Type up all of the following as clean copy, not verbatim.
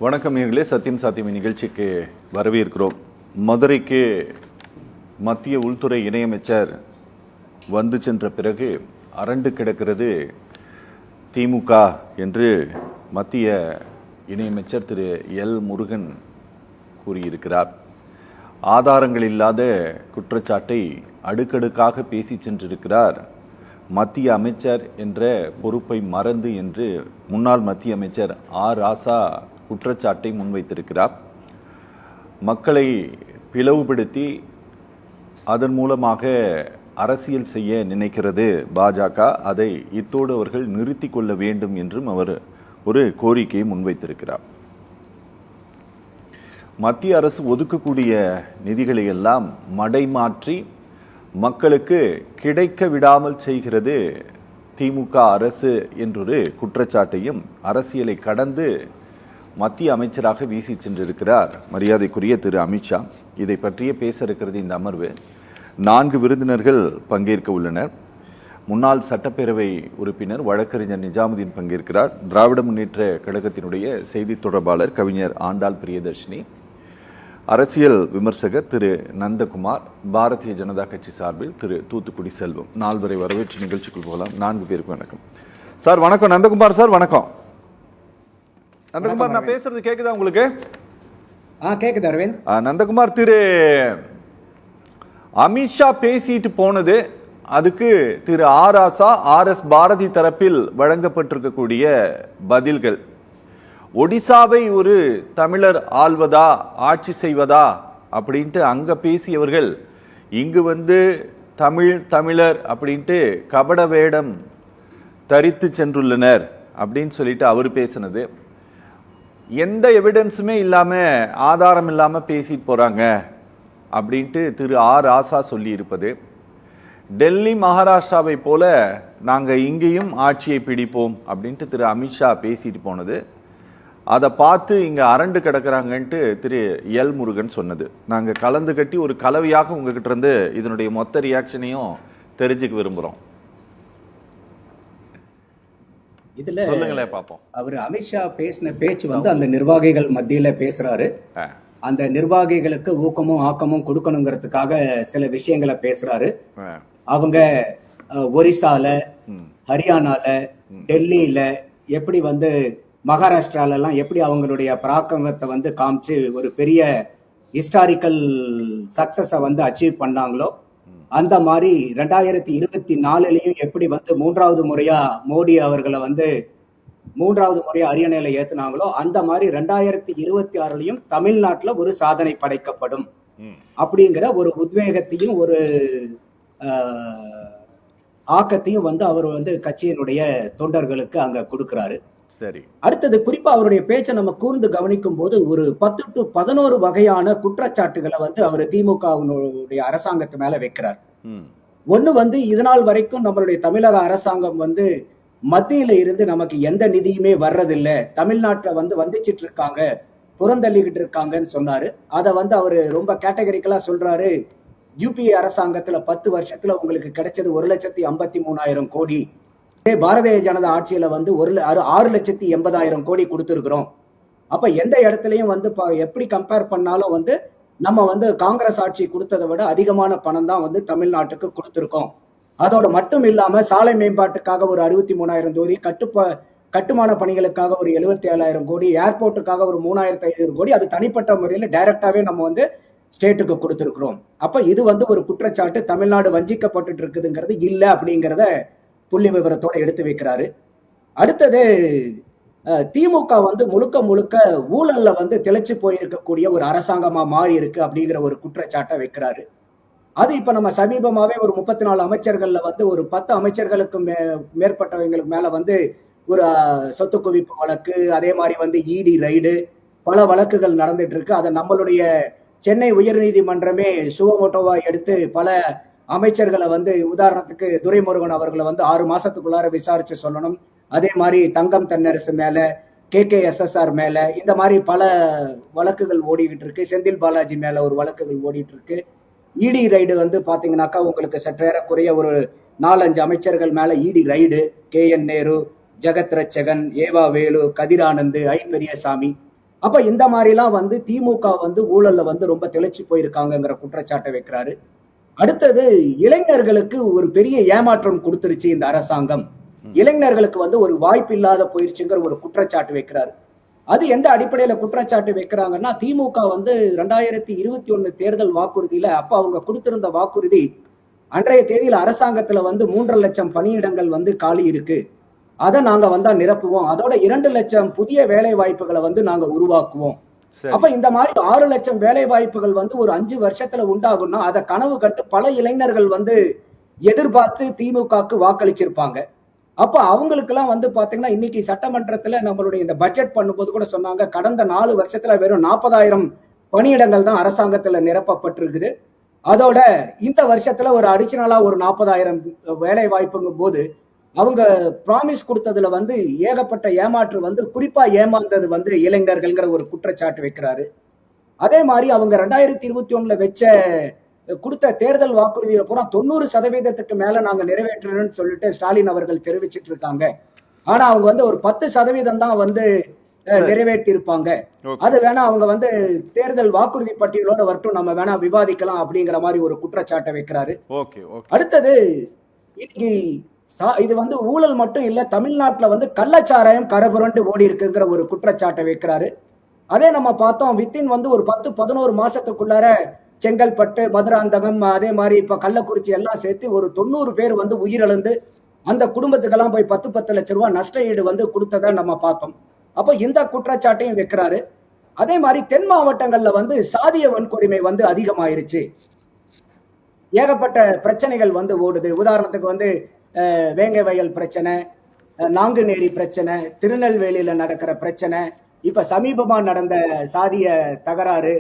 வணக்கம் நேயர்களே, சத்தியம் சாத்தியம் நிகழ்ச்சிக்கு வரவேற்கிறோம். மதுரைக்கு மத்திய உள்துறை இணையமைச்சர் வந்து சென்ற பிறகு அரண்டு கிடக்கிறது திமுக என்று மத்திய இணையமைச்சர் திரு எல் முருகன் கூறியிருக்கிறார். ஆதாரங்கள் இல்லாத குற்றச்சாட்டை அடுக்கடுக்காக பேசி சென்றிருக்கிறார். மத்திய அமைச்சர் என்ற பொறுப்பை மறந்து என்று முன்னாள் மத்திய அமைச்சர் ஆர் ராசா குற்றச்சாட்டை முன்வைத்திருக்கிறார். மக்களை பிளவுபடுத்தி அதன் மூலமாக அரசியல் செய்ய நினைக்கிறது பாஜக. அதை இத்தோடு அவர்கள் நிறுத்தி கொள்ள வேண்டும் என்றும் அவர் ஒரு கோரிக்கையை முன்வைத்திருக்கிறார். மத்திய அரசு ஒதுக்கக்கூடிய நிதிகளை எல்லாம் மடைமாற்றி மக்களுக்கு கிடைக்க விடாமல் செய்கிறது திமுக அரசு என்றொரு குற்றச்சாட்டையும் அரசியலை கடந்து மத்திய அமைச்சராக வீசி சென்றிருக்கிறார் மரியாதைக்குரிய திரு அமித்ஷா. இதை பற்றிய பேச இருக்கிறது இந்த அமர்வு. 4 விருந்தினர்கள் பங்கேற்க உள்ளனர். முன்னாள் சட்டப்பேரவை உறுப்பினர் வழக்கறிஞர் நிஜாமுதீன் பங்கேற்கிறார். திராவிட முன்னேற்ற கழகத்தினுடைய செய்தி தொடர்பாளர் கவிஞர் ஆண்டாள் பிரியதர்ஷினி, அரசியல் விமர்சகர் திரு நந்தகுமார், பாரதிய ஜனதா கட்சி சார்பில் திரு தூத்துக்குடி செல்வம். 4 பேரை வரவேற்று நிகழ்ச்சிக்குள் போகலாம். 4 பேருக்கு வணக்கம். சார் வணக்கம். நந்தகுமார் சார் வணக்கம். நந்தகுமார், நான் பேசுறது கேக்குதா உங்களுக்கு? கேக்குது அரவிந்த். நந்தகுமார், திரு அமித்ஷா பேசிட்டு போனது, அதுக்கு திரு ஆர் ராசா RS பாரதி தரப்பில் வழங்கப்பட்டிருக்கக்கூடிய பதில்கள், ஒடிசாவை ஒரு தமிழர் ஆள்வதா ஆட்சி செய்வதா அப்படின்ட்டு அங்க பேசியவர்கள் இங்கு வந்து தமிழர் அப்படின்ட்டு கபட வேடம் தரித்து சென்றுள்ளனர் அப்படின்னு சொல்லிட்டு அவர் பேசினது, எந்த எவிடன்ஸுமே இல்லாம ஆதாரம் இல்லாம பேசிட்டு போறாங்க அப்படின்ட்டு திரு ஆர் ராசா சொல்லி இருப்பது, டெல்லி மகாராஷ்டிராவை போல நாங்க இங்கேயும் ஆட்சியை பிடிப்போம் அப்படின்ட்டு திரு அமித்ஷா பேசிட்டு போனது, அதை பார்த்து இங்க அரண்டு கிடக்குறாங்கன்ட்டு திரு எல் முருகன் சொன்னது, நாங்க கலந்து கட்டி ஒரு கலவையாக உங்ககிட்ட இருந்து இதனுடைய மொத்த ரியாக்ஷனையும் தெரிஞ்சுக்க விரும்புறோம். இதுல சொல்லுங்களேன் பாப்போம். அவர் அமித்ஷா பேசின பேச்சு வந்து அந்த நிர்வாகிகள் மத்தியில பேசுறாரு. அந்த நிர்வாகிகளுக்கு ஊக்கமும் ஆக்கமும் கொடுக்கணுங்கிறதுக்காக சில விஷயங்களை பேசுறாரு. அவங்க ஒரிசால, ஹரியானால, டெல்லியில எப்படி வந்து மகாராஷ்டிரால எல்லாம் எப்படி அவங்களுடைய பராக்கிரமத்தை வந்து காமிச்சு ஒரு பெரிய ஹிஸ்டாரிக்கல் சக்சஸை வந்து அச்சீவ் பண்ணாங்களோ, அந்த மாதிரி 2024லயும் எப்படி வந்து 3வது முறையா மோடி அவர்களை வந்து 3வது முறையா அரியணையில ஏத்துனாங்களோ, அந்த மாதிரி 2026லயும் தமிழ்நாட்டுல ஒரு சாதனை படைக்கப்படும் அப்படிங்கிற ஒரு உத்வேகத்தையும் ஒரு ஆக்கத்தையும் வந்து அவர் வந்து கட்சியினுடைய தொண்டர்களுக்கு அங்க கொடுக்கிறாரு. சரி, அடுத்தது குறிப்பா அவருடைய பேச்சை நம்ம கூர்ந்து கவனிக்கும் போது ஒரு 10 to 11 வகையான குற்றச்சாட்டுகளை வந்து அவர் திமுகவினுடைய அரசாங்கத்து மேல வைக்கிறார். ஒண்ணு வந்து இதனால் வரைக்கும் நம்மளுடைய தமிழக அரசாங்கம் வந்து மத்தியில இருந்து நமக்கு எந்த நிதியுமே வர்றதில்லை, தமிழ்நாட்டுல வந்து வந்துச்சிட்டு இருக்காங்க, புறந்தள்ளிக்கிட்டு இருக்காங்கன்னு சொன்னாரு. அதை வந்து அவரு ரொம்ப கேட்டகரிக்கலா சொல்றாரு. யூபிஏ அரசாங்கத்துல 10 வருஷத்துல உங்களுக்கு கிடைச்சது 1,53,000 கோடி, பாரதிய ஜனதா ஆட்சியில வந்து 6,80,000 கோடி கொடுத்துருக்கிறோம். அப்ப எந்த இடத்துலயும் வந்து எப்படி கம்பேர் பண்ணாலும் வந்து நம்ம வந்து காங்கிரஸ் ஆட்சி கொடுத்ததை விட அதிகமான பணம் தான் வந்து தமிழ்நாட்டுக்கு கொடுத்துருக்கோம். அதோட மட்டும் இல்லாம சாலை மேம்பாட்டுக்காக ஒரு 63,000 கோடி, கட்டுமான பணிகளுக்காக ஒரு 77,000 கோடி, ஏர்போர்ட்டுக்காக ஒரு 3,500 கோடி, அது தனிப்பட்ட முறையில் டைரக்டாவே நம்ம வந்து ஸ்டேட்டுக்கு கொடுத்துருக்கிறோம். அப்ப இது வந்து ஒரு குற்றச்சாட்டு, தமிழ்நாடு வஞ்சிக்கப்பட்டு இருக்குதுங்கிறது இல்ல அப்படிங்கிறத புள்ளி விவரத்தோட எடுத்து வைக்கிறாரு. அடுத்தது திமுக வந்து முழுக்க முழுக்க ஊழல்ல வந்து திளைச்சு போயிருக்கக்கூடிய ஒரு அரசாங்கமா மாறி இருக்கு அப்படிங்கிற ஒரு குற்றச்சாட்டை வைக்கிறாரு. அது இப்ப நம்ம சமீபமாவே ஒரு 34 அமைச்சர்கள்ல வந்து ஒரு 10 அமைச்சர்களுக்கு மேற்பட்டவங்களுக்கு மேல வந்து ஒரு சொத்து குவிப்பு வழக்கு, அதே மாதிரி வந்து இடி ரைடு, பல வழக்குகள் நடந்துட்டு இருக்கு. அதை நம்மளுடைய சென்னை உயர்நீதிமன்றமே சுவமோட்டோவா எடுத்து பல அமைச்சர்களை வந்து, உதாரணத்துக்கு துரைமுருகன் அவர்களை வந்து 6 மாசத்துக்குள்ளார விசாரிச்சு சொல்லணும். அதே மாதிரி தங்கம் தென்னரசு மேல, KKSSR மேல, இந்த மாதிரி பல வழக்குகள் ஓடிக்கிட்டு இருக்கு. செந்தில் பாலாஜி மேல ஒரு வழக்குகள் ஓடிட்டு இருக்கு. இடி ரைடு வந்து பாத்தீங்கன்னாக்கா உங்களுக்கு சற்றேறக்குறைய ஒரு 4-5 அமைச்சர்கள் மேல இடி ரைடு. KN நேரு, ஜெகத் ரட்சகன், ஏவா வேலு, கதிர் ஆனந்த், ஐ பெரியசாமி, அப்ப இந்த மாதிரிலாம் வந்து திமுக வந்து ஊழல்ல வந்து ரொம்ப தெளிச்சு போயிருக்காங்கங்கிற குற்றச்சாட்டை வைக்கிறாரு. அடுத்தது இளைஞர்களுக்கு ஒரு பெரிய ஏமாற்றம் கொடுத்துருச்சு இந்த அரசாங்கம், இளைஞர்களுக்கு வந்து ஒரு வாய்ப்பு இல்லாத போயிருச்சுங்கிற ஒரு குற்றச்சாட்டு வைக்கிறாரு. அது எந்த அடிப்படையில குற்றச்சாட்டு வைக்கிறாங்கன்னா, திமுக வந்து 2021 தேர்தல் வாக்குறுதியில அப்ப அவங்க கொடுத்திருந்த வாக்குறுதி, அன்றைய தேதியில அரசாங்கத்துல வந்து 3.5 லட்சம் பணியிடங்கள் வந்து காலி இருக்கு, அதை நாங்க வந்தா நிரப்புவோம், அதோட 2 லட்சம் புதிய வேலை வாய்ப்புகளை வந்து நாங்க உருவாக்குவோம். அப்ப இந்த மாதிரி 6 லட்சம் வேலை வாய்ப்புகள் வந்து ஒரு 5 வருஷத்துல உண்டாகும்னா அதை கனவு கண்டு பல இளைஞர்கள் வந்து எதிர்பார்த்து திமுகவுக்கு வாக்களிச்சிருப்பாங்க. அப்ப அவங்களுக்கு எல்லாம் வந்து பாத்தீங்கன்னா இன்னைக்கு சட்டமன்றத்துல நம்மளுடைய இந்த பட்ஜெட் பண்ணும்போது கூட சொன்னாங்க, கடந்த 4 வருஷத்துல வெறும் 40,000 பணியிடங்கள் தான் அரசாங்கத்துல நிரப்பப்பட்டிருக்குது. அதோட இந்த வருஷத்துல ஒரு அடிஷனலா ஒரு 40,000 வேலை வாய்ப்புங்கும் போது அவங்க ப்ராமிஸ் கொடுத்ததுல வந்து ஏகப்பட்ட ஏமாற்று வந்து குறிப்பா ஏமாந்தது வந்து இளைஞர்கள்ங்கிற ஒரு குற்றச்சாட்டு வைக்கிறாரு. அதே மாதிரி அவங்க 2021 வச்ச கொடுத்த தேர்தல் வாக்குறுதியை பூரா 90% மேல நாங்க நிறைவேற்றணும்னு சொல்லிட்டு ஸ்டாலின் அவர்கள் தெரிவிச்சிட்டு இருக்காங்க. ஆனா அவங்க வந்து ஒரு 10% தான் வந்து நிறைவேற்றி இருப்பாங்க. அது வேணா அவங்க வந்து தேர்தல் வாக்குறுதி பட்டியலோட வரட்டும், நம்ம வேணா விவாதிக்கலாம் அப்படிங்கிற மாதிரி ஒரு குற்றச்சாட்டை வைக்கிறாரு. அடுத்தது இன்னைக்கு இது வந்து ஊழல் மட்டும் இல்ல, தமிழ்நாட்டுல வந்து கள்ளச்சாராயம் கரபுரண்டு ஓடி இருக்குங்கிற ஒரு குற்றச்சாட்டை வைக்கிறாரு. அதே நம்ம பார்த்தோம், வித்தின் வந்து ஒரு 10-11 மாசத்துக்குள்ளார செங்கல்பட்டு, மதுராந்தகம், அதே மாதிரி இப்ப கள்ளக்குறிச்சி எல்லாம் சேர்த்து ஒரு 90 பேர் வந்து உயிரிழந்து அந்த குடும்பத்துக்கெல்லாம் போய் 10 லட்சம் ரூபாய் நஷ்ட ஈடு வந்து கொடுத்ததை நம்ம பார்த்தோம். அப்போ இந்த குற்றச்சாட்டையும் வைக்கிறாரு. அதே மாதிரி தென் மாவட்டங்கள்ல வந்து சாதிய வன்கொடுமை வந்து அதிகமாயிருச்சு, ஏகப்பட்ட பிரச்சனைகள் வந்து ஓடுது. உதாரணத்துக்கு வந்து வேங்கை வயல் பிரச்சனை, நாங்குநேரி பிரச்சனை, திருநெல்வேலியில நடக்கிற பிரச்சனை, இப்ப சமீபமா நடந்த சாதிய தகராறு.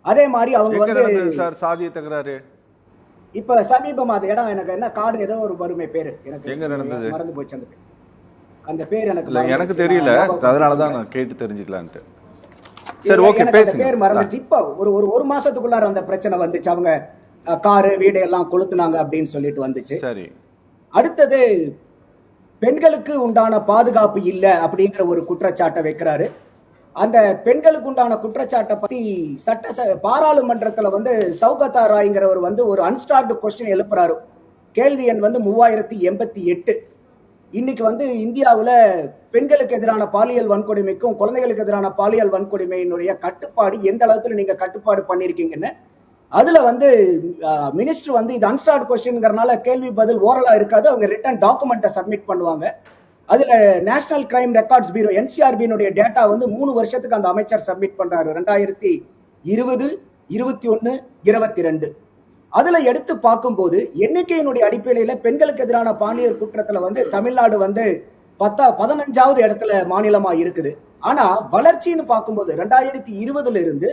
அதே மாதிரி அவங்க வந்து சாதிய தகராறு இப்ப சமீபமா அந்த இடம் எனக்கு என்ன காடு ஏதோ ஒரு வறுமை பேரு எனக்கு மறந்து போச்சு, அந்த பேர் எனக்கு தெரியல, அதனாலதான் நான் கேட்டு தெரிஞ்சுக்கலான்ட்டு. பேர் மறந்துச்சு. இப்ப ஒரு மாசத்துக்குள்ளார அந்த பிரச்சனை வந்துச்சு, அவங்க காரு வீடு எல்லாம் கொளுத்துனாங்க அப்படின்னு சொல்லிட்டு வந்துச்சு. சரி. அடுத்தது பெண்களுக்கு உண்டான பாதுகாப்பு இல்லை அப்படிங்கிற ஒரு குற்றச்சாட்டை வைக்கிறாரு. அந்த பெண்களுக்கு உண்டான குற்றச்சாட்டை பத்தி பாராளுமன்றத்துல வந்து சௌகதா ராய்ங்கிறவர் வந்து ஒரு அன்ஸ்டார்டு கொஸ்டின் எழுப்புறாரு. கேள்வி எண் வந்து 3088. இன்னைக்கு வந்து இந்தியாவுல பெண்களுக்கு எதிரான பாலியல் வன்கொடுமைக்கும் குழந்தைகளுக்கு எதிரான பாலியல் வன்கொடுமையினுடைய கட்டுப்பாடு எந்த அளவுக்கு நீங்க கட்டுப்பாடு பண்ணிருக்கீங்கன்னு அதுல வந்து மினிஸ்டர் வந்து இது அன்ஸ்டார்டு கொஸ்டின்ங்கறனால கேள்வி பதில் ஓரலா இருக்காது, அவங்க ரிட்டன் டாக்குமெண்ட்டை சப்மிட் பண்ணுவாங்க. அதுல national crime records bureau NCRB data வந்து 3 வருஷத்துக்கு அந்த அமைச்சர் சப்மிட் பண்றாரு, 2020, 21, 22. அதுல எடுத்து பார்க்கும்போது எண்ணிக்கையினுடைய அடிப்படையில பெண்களுக்கு எதிரான பாலியல் குற்றத்துல வந்து தமிழ்நாடு வந்து 15வது இடத்துல மாநிலமா இருக்குது. ஆனா வளர்ச்சின்னு பார்க்கும்போது 2020 இருந்து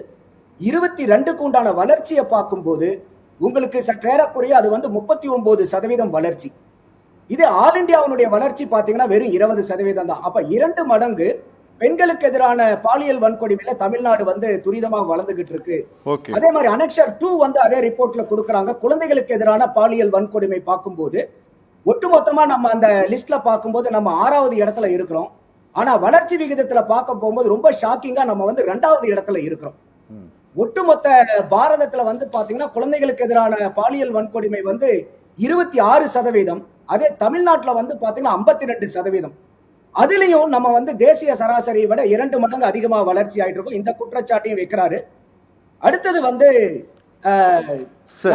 22க்கு உண்டான வளர்ச்சியை பார்க்கும்போது உங்களுக்கு சற்றேறக்குறைய அது வந்து 39% வளர்ச்சி. இது ஆல் இந்தியாவுடைய வளர்ச்சி பாத்தீங்கன்னா வெறும் 20% தான். அப்ப 2 மடங்கு பெண்களுக்கு எதிரான பாலியல் வன்கொடுமையில தமிழ்நாடு வந்து துரிதமா வளர்ந்துகிட்டு இருக்கு. அதே மாதிரி அனெக்சர் 2 வந்து அதே ரிப்போர்ட்ல கொடுக்கறாங்க. குழந்தைகளுக்கு எதிரான பாலியல் வன்கொடுமை பார்க்கும்போது ஒட்டுமொத்தமா நம்ம அந்த லிஸ்ட்ல பார்க்கும்போது நம்ம 6வது இடத்துல இருக்கிறோம். ஆனா வளர்ச்சி விகிதத்துல பார்க்க போகும்போது ரொம்ப ஷாக்கிங்கா நம்ம வந்து 2வது இடத்துல இருக்கிறோம். ஒட்டுமொத்த பாரதத்துல வந்து பாத்தீங்கன்னா குழந்தைகளுக்கு எதிரான பாலியல் வன்கொடுமை வந்து 26%. அதே தமிழ்நாட்டுல வந்து பாத்தீங்கன்னா 52%. அதுலயும் நம்ம வந்து தேசிய சராசரியை விட 2 மடங்கு அதிகமா வளர்ச்சி ஆயிட்டு இருக்கும். இந்த குற்றச்சாட்டையும் வைக்கிறாரு. அடுத்தது வந்து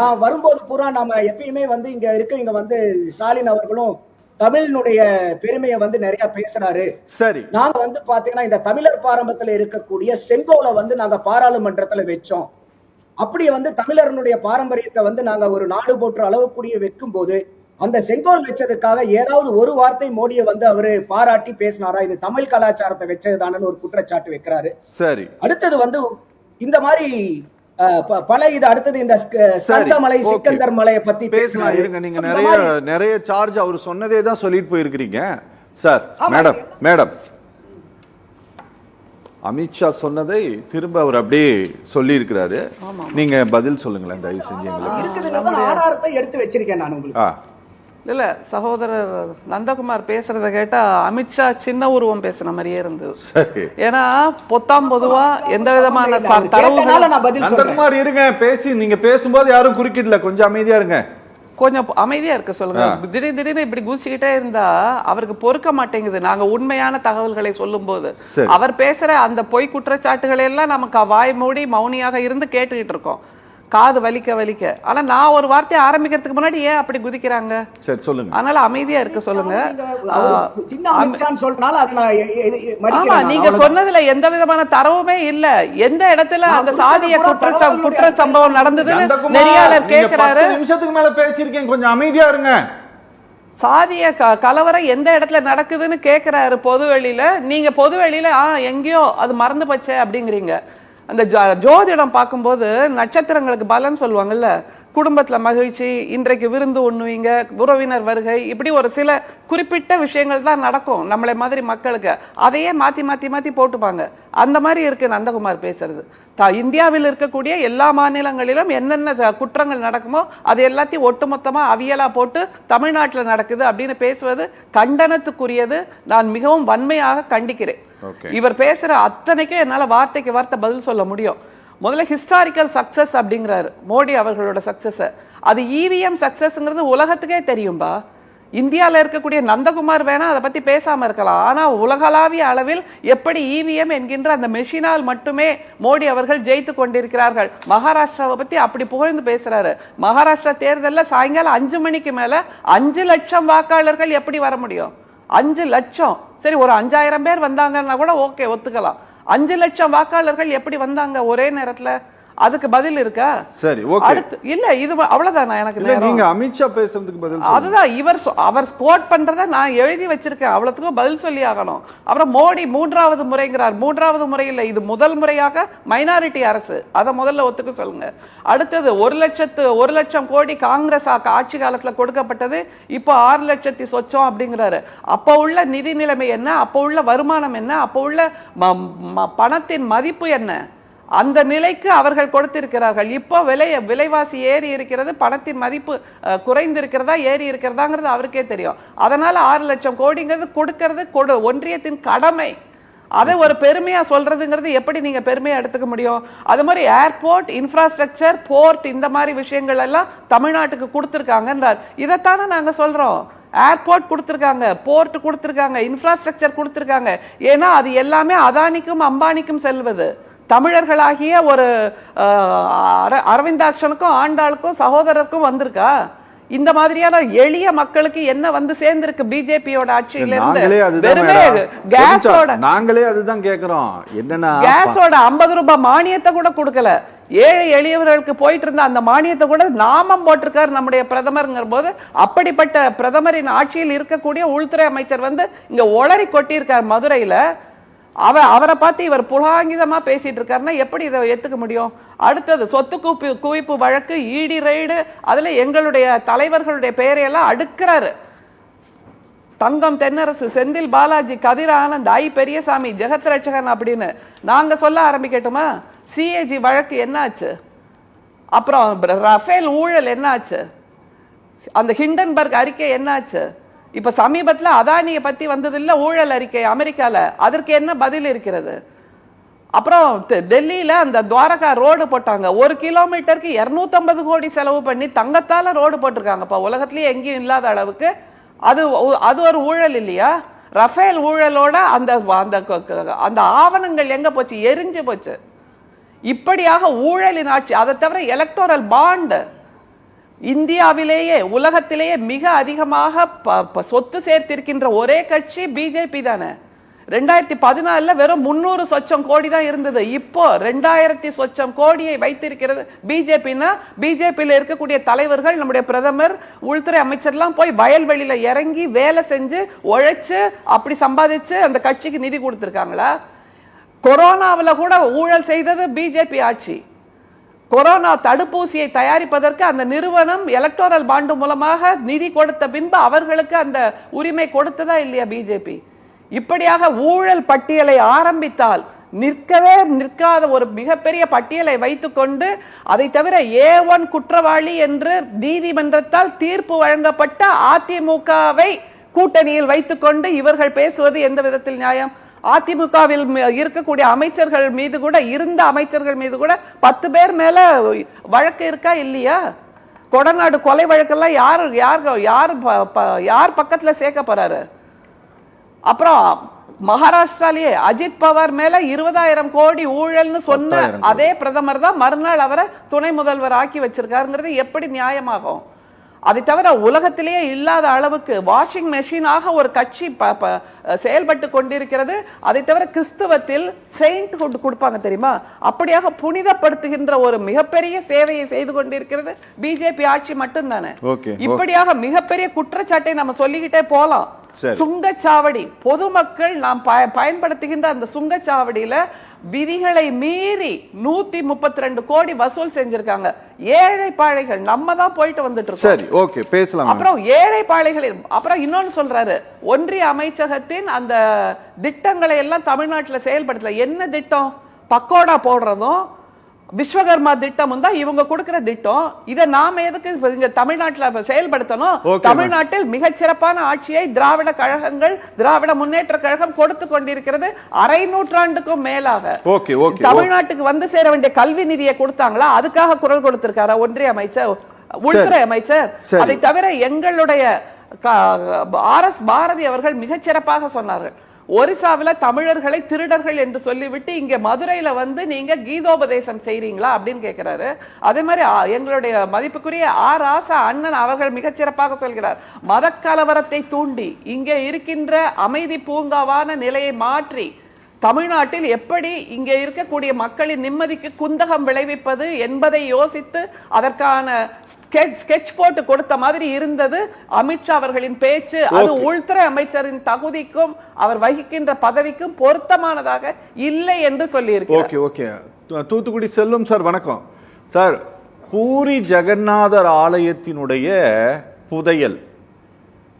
நான் வரும்போது பூரா நாம எப்பயுமே வந்து இங்க வந்து ஸ்டாலின் அவர்களும் தமிழினுடைய பெருமையை வந்து நிறைய பேசுறாரு. சரி, நாங்க வந்து பாத்தீங்கன்னா இந்த தமிழர் பாரம்பரியத்துல இருக்கக்கூடிய செங்கோலை வந்து நாங்க பாராளுமன்றத்துல வச்சோம். அப்படி வந்து தமிழர்களுடைய பாரம்பரியத்தை வந்து நாங்க ஒரு நாடு போற்ற அளவுக்குரிய வைக்கும் போது அந்த செங்கோல் வச்சதுக்காக ஏதாவது ஒரு வார்த்தை மோடியை வந்து அவரு பாராட்டி பேசினாரா? இது தமிழ் கலாச்சாரத்தை வச்சதுதானு ஒரு குற்றச்சாட்டு வைக்கிறாரு. சரி. அடுத்தது வந்து இந்த மாதிரி பல இது அடுத்தது இந்த ஸ்கந்தமலை சிக்கந்தர் மலையை பத்தி பேசினாரு. நீங்க நிறைய சார்ஜ் அவர் சொன்னதே தான் சொல்லிட்டு போயிருக்கீங்க சார். மேடம் அமித்ஷா சொன்னதை திரும்ப அவர் அப்படியே சொல்லி இருக்கிறாரு. நீங்க பதில் சொல்லுங்களேன் தயவு செஞ்சு. ஆதாரத்தை எடுத்து வச்சிருக்கேன் நான் உங்களுக்கு. இல்ல சகோதரர் நந்தகுமார் பேசுறத கேட்டா அமித்ஷா சின்ன உருவம் பேசுன மாதிரியே இருந்தது. சரி, ஏன்னா பொத்தாம் பொதுவா எந்த விதமான கேட்டனால தரவுகள் நான் பதில் சொல்றேன். நந்தகுமார் இருங்க, நீங்க பேசும்போது யாரும் குறுக்கிடல, கொஞ்சம் அமைதியா இருங்க. கொஞ்சம் அமைதியா இருக்க சொல்லுங்க. திடீர்னு இப்படி குதிச்சுக்கிட்டே இருந்தா அவருக்கு பொறுக்க மாட்டேங்குது. நாங்க உண்மையான தகவல்களை சொல்லும் போது அவர் பேசுற அந்த பொய் குற்றச்சாட்டுகளை எல்லாம் நமக்கு வாய் மூடி மௌனியாக இருந்து கேட்டுக்கிட்டு இருக்கோம், காது வலிக்க வலிக்க. ஆனா நான் ஒரு வார்த்தையை ஆரம்பிக்கிறதுக்கு முன்னாடி ஏன் அப்படி குதிக்கிறாங்க? சரி சொல்லுங்க. அதனால அமைதியா இருக்க சொல்லுங்க. ஆமா, நீங்க சொன்னதுல எந்த விதமான தரவுமே இல்ல. எந்த இடத்துல அந்த சாதிய குற்ற சம்பவம் நடந்ததுன்னு நெறியாளர் கேட்கிறாரு. நிமிஷத்துக்கு மேல பேசியிருக்கேன், கொஞ்சம் அமைதியா இருங்க. சாதிய கலவரம் எந்த இடத்துல நடக்குதுன்னு கேட்கிறாரு பொதுவெளியில. நீங்க பொதுவெளியில எங்கேயோ அது மறந்து போச்சே அப்படிங்கிறீங்க. அந்த ஜோதிடம் பார்க்கும்போது நட்சத்திரங்களுக்கு பலன் சொல்லுவாங்கல்ல, குடும்பத்துல மகிழ்ச்சி, இன்றைக்கு விருந்து உண்ணுவீங்க, உறவினர் வருகை, இப்படி ஒரு சில குறிப்பிட்ட விஷயங்கள் தான் நடக்கும் நம்மளை மாதிரி மக்களுக்கு. அதையே மாத்தி மாத்தி மாத்தி போட்டுப்பாங்க. அந்த மாதிரி இருக்கு நந்தகுமார் பேசுறது. இந்தியாவில் இருக்கக்கூடிய எல்லா மாநிலங்களிலும் என்னென்ன குற்றங்கள் நடக்குமோ அது எல்லாத்தையும் ஒட்டுமொத்தமா அவியலா போட்டு தமிழ்நாட்டில் நடக்குது அப்படின்னு பேசுவது கண்டனத்துக்குரியது. நான் மிகவும் வன்மையாக கண்டிக்கிறேன். இவர் பேசுற அத்தனைக்கும் என்னால வார்த்தைக்கு வார்த்தை பதில் சொல்ல முடியும். முதல்ல ஹிஸ்டாரிக்கல் சக்சஸ் அப்படிங்கிறாரு மோடி அவர்களோட சக்சஸ். அது இவிஎம் சக்சஸ்ங்கிறது உலகத்துக்கே தெரியும்பா. இந்தியாவில் இருக்கக்கூடிய நந்தகுமார் வேணா அதை பத்தி பேசாம இருக்கலாம். ஆனா உலகளாவிய அளவில் எப்படி இவிஎம் என்கின்ற அந்த மெஷினால் மட்டுமே மோடி அவர்கள் ஜெயித்து கொண்டிருக்கிறார்கள். மகாராஷ்டிராவை பத்தி அப்படி புகழ்ந்து பேசுறாரு. மகாராஷ்டிரா தேர்தலில் சாயங்காலம் 5 மணிக்கு மேல 5 லட்சம் வாக்காளர்கள் எப்படி வர முடியும்? 5 லட்சம். சரி, ஒரு 5000 பேர் வந்தாங்கன்னா கூட ஓகே, ஒத்துக்கலாம். 5 லட்சம் வாக்காளர்கள் எப்படி வந்தாங்க ஒரே நேரத்துல? அதுக்கு பதில் இருக்கா? சரி, ஓகே. இல்ல, இது அவ்வளவுதான். எனக்கு நீங்க அமித்ஷா பேசுறதுக்கு பதில் அதுதான் அவர் கோட் பண்றத நான் எழுதி வச்சிருக்கேன். அவ்வளவுக்கும் பதில் சொல்லி ஆகணும். அப்புறம் மோடி 3வது முறைங்கிறார். 3வது முறை இல்ல, இது முதல் முறையாக மைனாரிட்டி அரசு. அதை முதல்ல ஒத்துக்க சொல்லுங்க. அடுத்தது 1 லட்சம் கோடி காங்கிரஸ் ஆட்சி காலத்துல கொடுக்கப்பட்டது. இப்போ 6 லட்சத்தி சொச்சம் அப்படிங்கிறாரு. அப்ப உள்ள நிதி நிலைமை என்ன, அப்ப உள்ள வருமானம் என்ன, அப்ப உள்ள பணத்தின் மதிப்பு என்ன, அந்த நிலைக்கு அவர்கள் கொடுத்திருக்கிறார்கள். இப்போ விலைவாசி ஏறி இருக்கிறது, பணத்தின் மதிப்பு குறைந்து இருக்கிறதா ஏறி இருக்கிறதாங்கிறது அவருக்கே தெரியும். அதனால 6 லட்சம் கோடிங்கிறது கொடுக்கிறது ஒன்றியத்தின் கடமை. அதை ஒரு பெருமையா சொல்றதுங்கிறது எப்படி நீங்க பெருமையா எடுத்துக்க முடியும்? அது மாதிரி ஏர்போர்ட், இன்ஃப்ராஸ்ட்ரக்சர், போர்ட், இந்த மாதிரி விஷயங்கள் எல்லாம் தமிழ்நாட்டுக்கு கொடுத்திருக்காங்கன்றார். இதைத்தானே நாங்க சொல்றோம். ஏர்போர்ட் கொடுத்திருக்காங்க, போர்ட் கொடுத்திருக்காங்க, இன்ஃப்ராஸ்ட்ரக்சர் கொடுத்திருக்காங்க. ஏன்னா அது எல்லாமே அதானிக்கும் அம்பானிக்கும் செல்வது. தமிழர்களாகிய ஒரு அரவிந்தாட்சனுக்கும் ஆண்டாளுக்கும் சகோதரருக்கும் வந்திருக்கா? இந்த மாதிரியான எளிய மக்களுக்கு என்ன வந்து சேர்ந்திருக்கு பிஜேபியோட ஆட்சியில இருந்து? வெறுமே கேஸோட, நாங்களே அதுதான் கேக்குறோம். என்னன்னா கேஸோட 50 ரூபாய் மானியத்தை கூட கொடுக்கல. ஏழை எளியவர்களுக்கு போயிட்டு இருந்த அந்த மானியத்தை கூட நாமம் போட்டிருக்காரு நம்முடைய பிரதமர்ங்கிற போது, அப்படிப்பட்ட பிரதமரின் ஆட்சியில் இருக்கக்கூடிய உள்துறை அமைச்சர் வந்து இங்க ஒளரி கொட்டியிருக்கார் மதுரையில. அவரை பார்த்து இவர் புலாங்கிதமா பேசிட்டு இருக்காருன்னா எப்படி இதை ஏத்துக்க முடியும்? அடுத்தது சொத்து குவிப்பு வழக்கு, இடி ரெய்டு, அதுல எங்களுடைய தலைவர்களுடைய பெயரையெல்லாம் அடுக்கிறாரு. தங்கம் தென்னரசு, செந்தில் பாலாஜி, கதிர் ஆனந்த், ஐ பெரியசாமி, ஜெகத் ரட்சகன் அப்படின்னு நாங்க சொல்ல ஆரம்பிக்கட்டுமா? சிஏஜி வழக்கு என்னாச்சு? அப்புறம் ரஃபேல் ஊழல் என்னாச்சு? அந்த ஹிண்டன்பர்க் அறிக்கை என்னாச்சு? இப்ப சமீபத்துல அதானியை பத்தி வந்தது இல்ல ஊழல் அறிக்கை அமெரிக்கால, அதற்கு என்ன பதில் இருக்கிறது? அப்புறம் டெல்லியில அந்த துவாரகா ரோடு போட்டாங்க. 1 கிலோமீட்டருக்கு 250 கோடி செலவு பண்ணி தங்கத்தால ரோடு போட்டிருக்காங்க. உலகத்திலேயே எங்கேயும் இல்லாத அளவுக்கு. அது ஒரு ஊழல் இல்லையா? ரஃபேல் ஊழலோட அந்த ஆவணங்கள் எங்க போச்சு? எரிஞ்சு போச்சு. இப்படியாக ஊழலின் ஆட்சி. அதை தவிர எலக்டோரல் பாண்ட், இந்தியாவிலேயே உலகத்திலேயே மிக அதிகமாக சொத்து சேர்த்திருக்கின்ற ஒரே கட்சி பிஜேபி தானே. 2014 வெறும் 300 சொச்சம் கோடி தான் இருந்தது. இப்போ 2000 சொச்சம் கோடியை வைத்திருக்கிறது பிஜேபினா, பிஜேபியில் இருக்கக்கூடிய தலைவர்கள், நம்முடைய பிரதமர், உள்துறை அமைச்சர்லாம் போய் வயல்வெளியில இறங்கி வேலை செஞ்சு உழைச்சு அப்படி சம்பாதிச்சு அந்த கட்சிக்கு நிதி கொடுத்திருக்காங்களா? கொரோனாவில் கூட ஊழல் செய்தது பிஜேபி ஆட்சி. கொரோனா தடுப்பூசியை தயாரிப்பதற்கு அந்த நிறுவனம் எலக்டோரல் பாண்டு மூலமாக நிதி கொடுத்த பின்பு அவர்களுக்கு அந்த உரிமை கொடுத்ததா இல்லையா பிஜேபி? இப்படியாக ஊழல் பட்டியலை ஆரம்பித்தால் நிற்கவே நிற்காத ஒரு மிகப்பெரிய பட்டியலை வைத்துக்கொண்டு, அதை தவிர A1 குற்றவாளி என்று நீதிமன்றத்தால் தீர்ப்பு வழங்கப்பட்ட அதிமுகவை கூட்டணியில் வைத்துக்கொண்டு இவர்கள் பேசுவது எந்த விதத்தில் நியாயம்? அதிமுகவில் இருக்கக்கூடிய அமைச்சர்கள் மீது கூட, இருந்த அமைச்சர்கள் மீது கூட 10 பேர் மேல வழக்கு இருக்கா இல்லையா? கொடநாடு கொலை வழக்கெல்லாம் யார் யார் யார் யார் பக்கத்துல சேர்க்க போறாரு? அப்புறம் மகாராஷ்டிராலேயே அஜித் பவார் மேல 20,000 கோடி ஊழல்னு சொன்ன அதே பிரதமர் தான் மறுநாள் அவரை துணை முதல்வர் ஆக்கி வச்சிருக்காருங்கிறது எப்படி நியாயமாகும்? அதை தவிர உலகத்திலேயே இல்லாத அளவுக்கு வாஷிங் மெஷினாக ஒரு கட்சி செயல்பட்டு கொண்டிருக்கிறது. அதை தவிர கிறிஸ்தவத்தில் செயின்ட்ஹுட் கொடுப்பாங்க தெரியுமா, அப்படியாக புனிதப்படுத்துகின்ற ஒரு மிகப்பெரிய சேவையை செய்து கொண்டிருக்கிறது பிஜேபி ஆட்சி மட்டும்தானே. இப்படியாக மிகப்பெரிய குற்றச்சாட்டை நம்ம சொல்லிக்கிட்டே போலாம். சுங்கச்சாவடி, பொதுமக்கள் நாம் பயன்படுத்துகின்ற அந்த சுங்கச்சாவடியில விதிகளை மீறி 132 கோடி வசூல் செஞ்சிருக்காங்க. ஏழை பாழைகள் நம்ம தான் போயிட்டு வந்துட்டு இருக்கோம். அப்புறம் ஏழை பாழைகள், அப்புறம் இன்னொன்னு சொல்றாரு, ஒன்றிய அமைச்சகத்தின் அந்த திட்டங்களை எல்லாம் தமிழ்நாட்டில் செயல்படுத்தல. என்ன திட்டம்? பக்கோடா போடுறதும் விஸ்வகர்மா திட்டம் தான் இவங்க கொடுக்கிற திட்டம். இதை நாம எதுக்கு இங்க தமிழ்நாட்டில் செயல்படுத்தணும்? தமிழ்நாட்டில் மிகச்சிறப்பான ஆட்சியை திராவிட கழகங்கள், திராவிட முன்னேற்ற கழகம் கொடுத்து கொண்டிருக்கிறது. அரை நூற்றாண்டுக்கும் மேலாக தமிழ்நாட்டுக்கு வந்து சேர வேண்டிய கல்வி நிதியை கொடுத்தாங்களா? அதுக்காக குரல் கொடுத்திருக்காரா ஒன்றிய அமைச்சர், உள்துறை அமைச்சர்? அதை தவிர எங்களுடைய RS பாரதி அவர்கள் மிகச்சிறப்பாக சொன்னார்கள், ஒரிசாவில தமிழர்களை திருடர்கள் என்று சொல்லிவிட்டு இங்க மதுரையில வந்து நீங்க கீதோபதேசம் செய்றீங்களா அப்படின்னு கேட்கிறாரு. அதே மாதிரி எங்களுடைய மதிப்புக்குரிய ராசா அண்ணன் அவர்கள் மிகச்சிறப்பாக சொல்கிறார், மத கலவரத்தை தூண்டி இங்கே இருக்கின்ற அமைதி பூங்காவான நிலையை மாற்றி தமிழ்நாட்டில் எப்படி இங்கே இருக்கக்கூடிய மக்களின் நிம்மதிக்கு குந்தகம் விளைவிப்பது என்பதை யோசித்து அதற்கான ஸ்கெட்ச் போட்டு கொடுத்த மாதிரி இருந்தது அமித்ஷா அவர்களின் பேச்சு. அது உள்துறை அமைச்சரின் தகுதிக்கும் அவர் வகிக்கின்ற பதவிக்கும் பொருத்தமானதாக இல்லை என்று சொல்லி இருக்கிறார். தூத்துக்குடி செல்வம் சார், வணக்கம் சார். பூரி ஜெகநாதர் ஆலயத்தினுடைய புதையல்,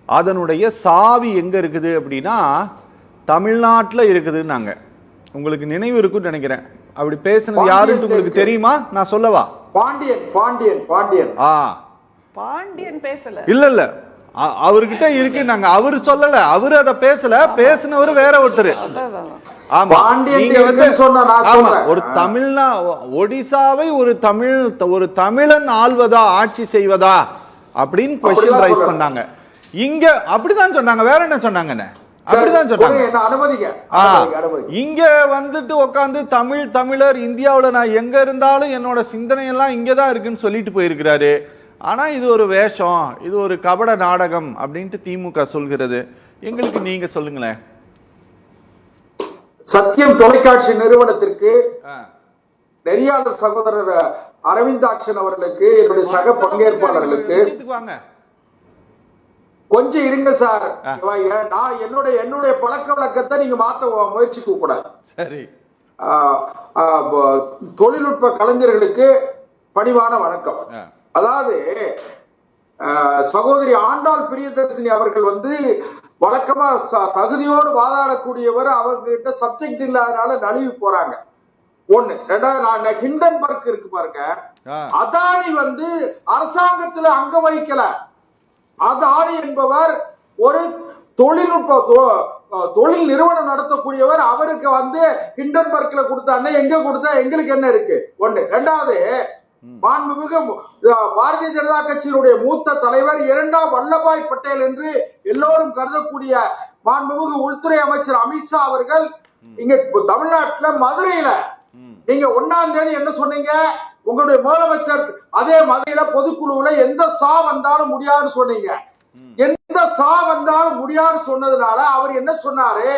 அதனுடைய சாவி எங்க இருக்குது அப்படின்னா தமிழ்நாட்டில் இருக்குதுன்னாங்க. உங்களுக்கு நினைவு இருக்குன்னு நினைக்கிறேன். அப்படி பேசினது யாருன்னு உங்களுக்கு தெரியுமா? நான் சொல்லவா? பாண்டியன் பாண்டியன் பாண்டியன் பாண்டியன் பேசல. இல்ல அவர்கிட்ட இருக்கு, நாங்க அவரு சொல்லல, அவரு அத பேசல, பேசினவரு வேற ஒருத்தர். ஆமா, நீங்க வந்து ஒரு ஒடிசாவை ஒரு தமிழன் ஆள்வதா, ஆட்சி செய்வதா அப்படின்னு கொஸ்டின் ரைஸ் பண்ணாங்க. இங்க அப்படிதான் சொன்னாங்க, வேற என்ன சொன்னாங்க? அப்படிதான் சொன்னாங்க. இங்க வந்துட்டு உட்காந்து தமிழர் இந்தியாவுல நான் எங்க இருந்தாலும் என்னோட சிந்தனை எல்லாம் இங்கதான் இருக்குன்னு சொல்லிட்டு போயிருக்கிறாரு. ஆனா இது ஒரு வேஷம், இது ஒரு கபட நாடகம் அப்படின்ட்டு திமுக சொல்கிறது. எங்களுக்கு நீங்க சொல்லுங்களேன். சத்தியம் தொலைக்காட்சி நிறுவனத்திற்கு நெறியாளர் சகோதரர் அரவிந்தாட்சன் அவர்களுக்கு, என்னுடைய சக பங்கேற்பாளர்களுக்கு கொஞ்சம் இருங்க சார். நான் என்னுடைய பழக்க வழக்கத்தை நீங்க மாத்த முயற்சிக்க கூடாது. சரி. தொழில்நுட்ப கலைஞர்களுக்கு பணிவான வணக்கம். அதாவது சகோதரி ஆண்டாள் பிரியதர்சினி அவர்கள் வந்து வழக்கமா தகுதியோடு வாதாடக்கூடியவர், அவர்கிட்ட சப்ஜெக்ட் இல்லாதனால நழுவி போறாங்க. ஒண்ணு. ரெண்டாவது, ஹிண்டன்பர்க் இருக்கு பாருங்க, அதானி வந்து அரசாங்கத்துல அங்க வகிக்கல. அதானி என்பவர் ஒரு தொழில் நிறுவனம் நடத்தக்கூடியவர். அவருக்கு வந்து ஹிண்டன்பர்க்ல கொடுத்தாங்க, எங்க கொடுத்தா எங்களுக்கு என்ன இருக்கு? ஒண்ணு. ரெண்டாவது, மாண்புமிகு பாரதிய ஜனதா கட்சியினுடைய மூத்த தலைவர் 2ஆம் வல்லபாய் பட்டேல் என்று எல்லோரும் கருதக்கூடிய மாண்புமிகு உள்துறை அமைச்சர் அமித்ஷா அவர்கள் இங்க தமிழ்நாட்டுல மதுரையில நீங்க 1ஆம் தேதி என்ன சொன்னீங்க? உங்களுடைய முதலமைச்சர் அதே மதுரையில பொதுக்குழுவுல எந்த சா வந்தாலும் முடியாதுன்னு சொன்னீங்க. எந்த சா வந்தாலும் முடியாதுன்னு சொன்னதுனால அவர் என்ன சொன்னாரு?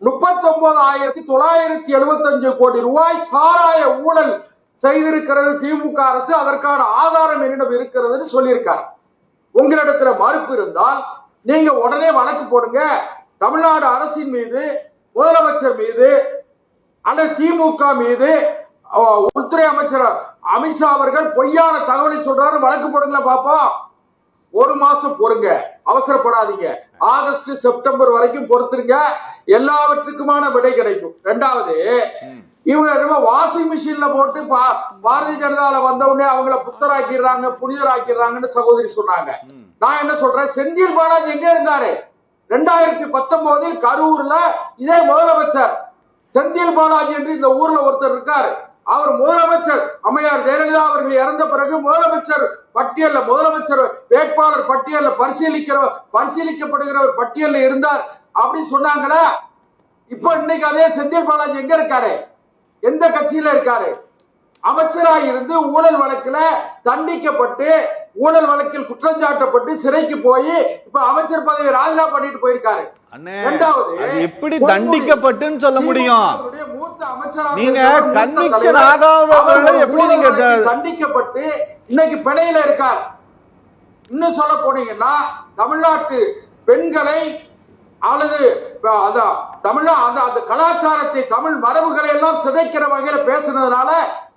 39,975 கோடி ரூபாய் சாராய ஊழல் செய்திருக்கிறது திமுக அரசு, அதற்கான ஆதாரம் என்னிடம் இருக்கிறதுன்னு சொல்லியிருக்காரு. உங்களிடத்துல மறுப்பு இருந்தால் நீங்க உடனே வழக்கு போடுங்க. தமிழ்நாடு அரசின் மீது, முதலமைச்சர் மீது அல்லது திமுக மீது உள்துறை அமைச்சர் அமித்ஷா அவர்கள் பொய்யான தகவலை சொல்றாரு, வழக்கு போடுங்களா பாப்போம். ஒரு மாசம் பொறுங்க. அவசரப்படாதீங்க. ஆகஸ்ட் செப்டம்பர் வரைக்கும் பொறுத்துருங்க, எல்லாவற்றுக்குமான விடை கிடைக்கும். ரெண்டாவது, இவங்க வாஷிங் மிஷின்ல போட்டு பாரதிய ஜனதால வந்த உடனே அவங்கள புத்தராக்கிறாங்க, புனிதராக்கிறாங்கன்னு சகோதரி சொன்னாங்க. நான் என்ன சொல்றேன், செந்தில் பாலாஜி எங்க இருந்தாரு? 2019 கரூர்ல இதே முதலமைச்சர் செந்தில் பாலாஜி என்று இந்த ஊர்ல ஒருத்தர் இருக்காரு. அவர் முதலமைச்சர் அம்மையார் ஜெயலலிதா அவர்கள் இறந்த பிறகு முதலமைச்சர் பட்டியல்ல, முதலமைச்சர் வேட்பாளர் பட்டியல்ல பரிசீலிக்கப்படுகிறவர் பட்டியல்ல இருந்தார் அப்படி சொன்னாங்களா? இப்ப இன்னைக்கு அதே செந்தில் பாலாஜி எங்க இருக்காரு? எந்த கட்சியில இருக்காரு? அமைச்சராக இருந்து ஊழல் வழக்குல தண்டிக்கப்பட்டு, ஊழல் வழக்கில் குற்றம் சாட்டப்பட்டு சிறைக்கு போய் இப்ப அமைச்சர் பதவியை ராஜினாமா பண்ணிட்டு போயிருக்காரு. இரண்டாவது, எப்படி தண்டிக்கப்பட்டுன்னு சொல்ல முடியும்? மூத்த அமைச்சராக நீங்க கன்விக்ஷன் ஆகாதவர்களை எப்படி நீங்க தண்டிக்கப்பட்டு இன்னைக்கு பிணையில இருக்கார். இன்னும் சொல்ல போனீங்கன்னா, தமிழ்நாட்டு பெண்களை அல்லது அந்த கலாச்சாரத்தை, தமிழ் மரபுகளை எல்லாம் சிதைக்கிற வகையில பேசுனதுனால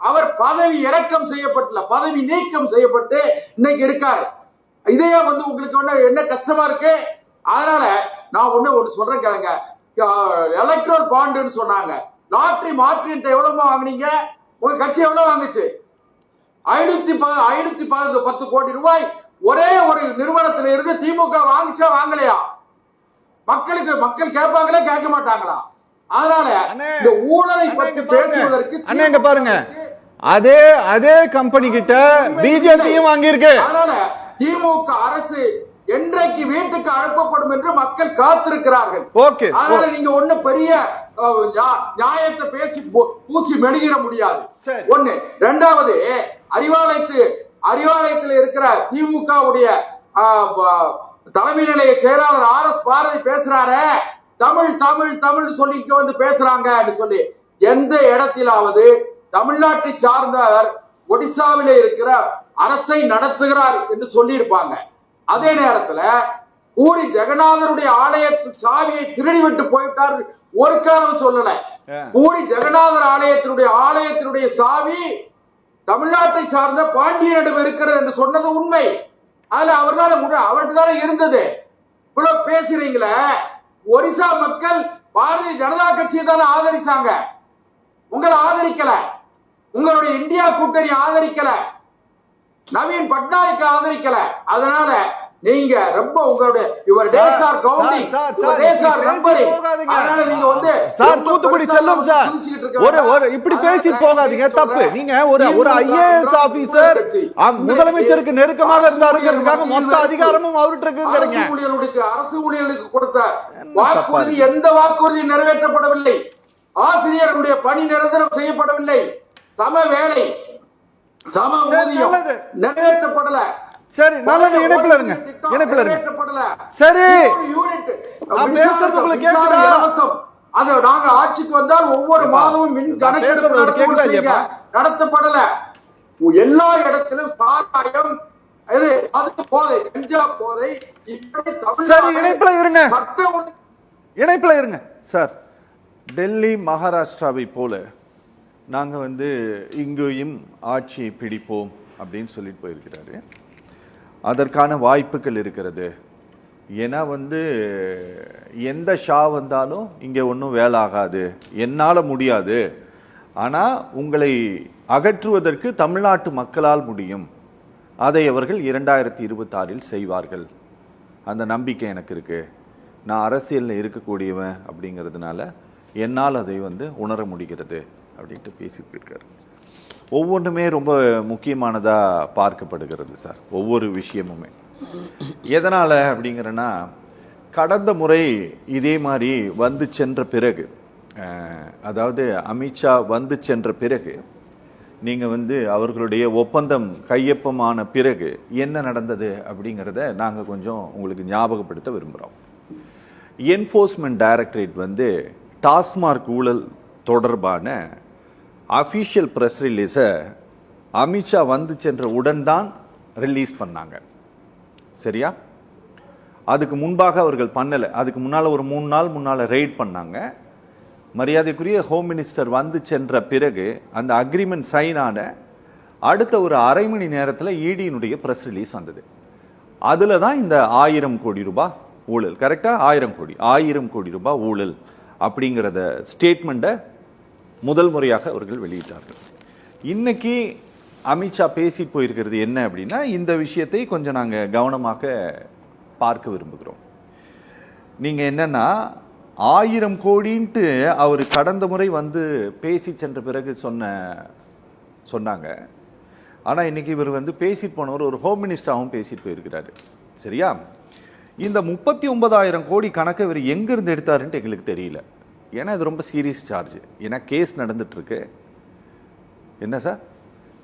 அவர் பதவி இறக்கம் செய்யப்பட்டல, பதவி நீக்கம் செய்யப்பட்டு இன்னைக்கு இருக்காரு. இதையே உங்களுக்கு என்ன கஷ்டமா இருக்கு? அதனால நான் ஒண்ணு சொல்றேன் கேளுங்க. எலக்ட்ரல் பாண்டுன்னு சொன்னாங்க, லாட்டரி மாற்றிட்டு எவ்வளவு வாங்குனீங்க? உங்க கட்சி எவ்வளவு வாங்குச்சு? 510 கோடி ரூபாய் ஒரே ஒரு நிறுவனத்துல இருந்து திமுக வாங்கிச்சா வாங்கலையா? மக்கள் கேட்பாங்களே, கேட்க மாட்டாங்களா? அதனால இந்த ஊழலை பற்றி பேசுவதற்கு பாருங்க, அதே கம்பெனி கிட்ட பிஜேபியும் வாங்கியிருக்கு. அதனால திமுக அரசு என்றைக்கு வீட்டுக்கு அனுப்பப்படும் என்று மக்கள் காத்திருக்கிறார்கள். அதனால நீங்க ஒண்ணு பெரிய நியாயத்தை பேசி பூசி மெழுகிட முடியாது. ஒண்ணு. ரெண்டாவது, அறிவாலயத்தில் இருக்கிற திமுகவுடைய தலைமை நிலைய செயலாளர் RS பாரதி பேசுறாரு, தமிழ் தமிழ் தமிழ் சொல்லி பேசுறாங்க சொல்லி. எந்த இடத்திலாவது தமிழ்நாட்டை சார்ந்தவர் ஒடிசாவில இருக்கிற அரசை நடத்துகிறார் என்று சொல்லி இருப்பாங்க. அதே நேரத்துல பூரி ஜெகநாதருடைய ஆலயத்து சாவியை திருடி விட்டு போயிட்டார் ஒரு காலம் சொல்லல. பூரி ஜெகநாதர் ஆலயத்தினுடைய சாவி தமிழ்நாட்டை சார்ந்த பாண்டியனிடம் இருக்கிறது என்று சொன்னது உண்மை. அதுல அவர்கிட்ட தானே இருந்தது. இவ்வளவு பேசுறீங்களே, ஒரிசா மக்கள் பாரதிய ஜனதா கட்சியை தானே ஆதரிச்சாங்க, உங்களை ஆதரிக்கல. உங்களுடைய இந்தியா கூட்டணி ஆதரிக்கல, நவீன் பட்நாயக் ஆதரிக்கல. அதனால நீங்க ரொம்ப உங்களுடைய தூத்துக்குடி செல்லும் சார், இப்படி பேசி போகாதீங்க, தப்பு. நீங்க ஒரு IAS ஆபீசர் முதலமைச்சருக்கு நெருக்கமாக இருந்தாருங்கிறதுக்காக மொத்த அதிகாரமும் அவர்கிட்ட இருக்கு. அரசு ஊழியர்களுக்கு கொடுத்த வாக்குறுதி, எந்த வாக்குறுதி நிறைவேற்றப்படவில்லை. ஆசிரியர்களுடைய பணி நிரந்தரம் செய்யப்படவில்லை. சம வேலை, சம ஊதியம் நிறைவேற்றப்படல. சரி, நல்லது. இணைப்புல இருங்க. சரி, அது நாங்க ஆட்சிக்கு வந்தால் ஒவ்வொரு மாதமும் மின் கணக்கெடுப்பு நடத்தப்படல. எல்லா இடத்திலும் சாராயம், போதை, கஞ்சா போதை. சரி, இணைப்புல இருங்க சார். டெல்லி மகாராஷ்டிராவை போல நாங்க இங்கேயும் ஆட்சியை பிடிப்போம் அப்படின்னு சொல்லிட்டு போயிருக்கிறாரு. அதற்கான வாய்ப்புகள் இருக்கிறது. ஏன்னா எந்த ஷா வந்தாலும் இங்கே ஒன்றும் வேலை ஆகாது, என்னால் முடியாது, ஆனால் உங்களை அகற்றுவதற்கு தமிழ்நாட்டு மக்களால் முடியும், அதை அவர்கள் 2026 செய்வார்கள், அந்த நம்பிக்கை எனக்கு இருக்கு, நான் அரசியலில் இருக்கக்கூடியவன் அப்படிங்கிறதுனால என்னால் அதை உணர முடிகிறது அப்படின்ட்டு பேசிட்டு இருக்காரு. ஒவ்வொன்றுமே ரொம்ப முக்கியமானதாக பார்க்கப்படுகிறது சார், ஒவ்வொரு விஷயமுமே. எதனால் அப்படிங்கிறன்னா, கடந்த முறை இதே மாதிரி சென்ற பிறகு, அதாவது அமித்ஷா சென்ற பிறகு, நீங்கள் அவர்களுடைய ஒப்பந்தம் கையொப்பமான பிறகு என்ன நடந்தது அப்படிங்கிறத நாங்கள் கொஞ்சம் உங்களுக்கு ஞாபகப்படுத்த விரும்புகிறோம். என்ஃபோர்ஸ்மெண்ட் டைரக்டரேட் டாஸ்மார்க் ஊழல் தொடர்பான அஃபீஷியல் ப்ரெஸ் ரிலீஸை அமித்ஷா சென்ற உடன் தான் ரிலீஸ் பண்ணாங்க. சரியா? அதுக்கு முன்பாக அவர்கள் பண்ணலை. அதுக்கு முன்னால் ஒரு 3 நாள் முன்னால் ரெய்ட் பண்ணாங்க. மரியாதைக்குரிய ஹோம் மினிஸ்டர் சென்ற பிறகு அந்த அக்ரிமெண்ட் சைன் ஆன அடுத்த ஒரு அரை மணி நேரத்தில் இடியினுடைய ப்ரெஸ் ரிலீஸ் வந்தது. அதுல தான் இந்த 1000 கோடி ரூபாய் ஊழல். கரெக்டா? 1000 கோடி ரூபாய் ஊழல் அப்படிங்கிறத ஸ்டேட்மெண்ட்டை முதல் முறையாக அவர்கள் வெளியிட்டார்கள். இன்னைக்கு அமித்ஷா பேசி போயிருக்கிறது என்ன அப்படின்னா, இந்த விஷயத்தை கொஞ்சம் நாங்க கவனமாக பார்க்க விரும்புகிறோம். நீங்க என்னன்னா 1000 கோடின்ட்டு அவர் கடந்த முறை வந்து பேசி சென்ற பிறகு சொன்னாங்க. ஆனா இன்னைக்கு இவர் வந்து பேசிட்டு போனவர் ஒரு ஹோம் மினிஸ்டராகவும் பேசிட்டு போயிருக்கிறாரு. சரியா? இந்த 39,000 கோடி கணக்கை இவர் எங்க இருந்து எடுத்தாருன்ட்டு எங்களுக்கு தெரியல. ஏன்னா இது ரொம்ப சீரியஸ் சார்ஜ். ஏன்னா கேஸ் நடந்துட்டு இருக்கு. என்ன சார்,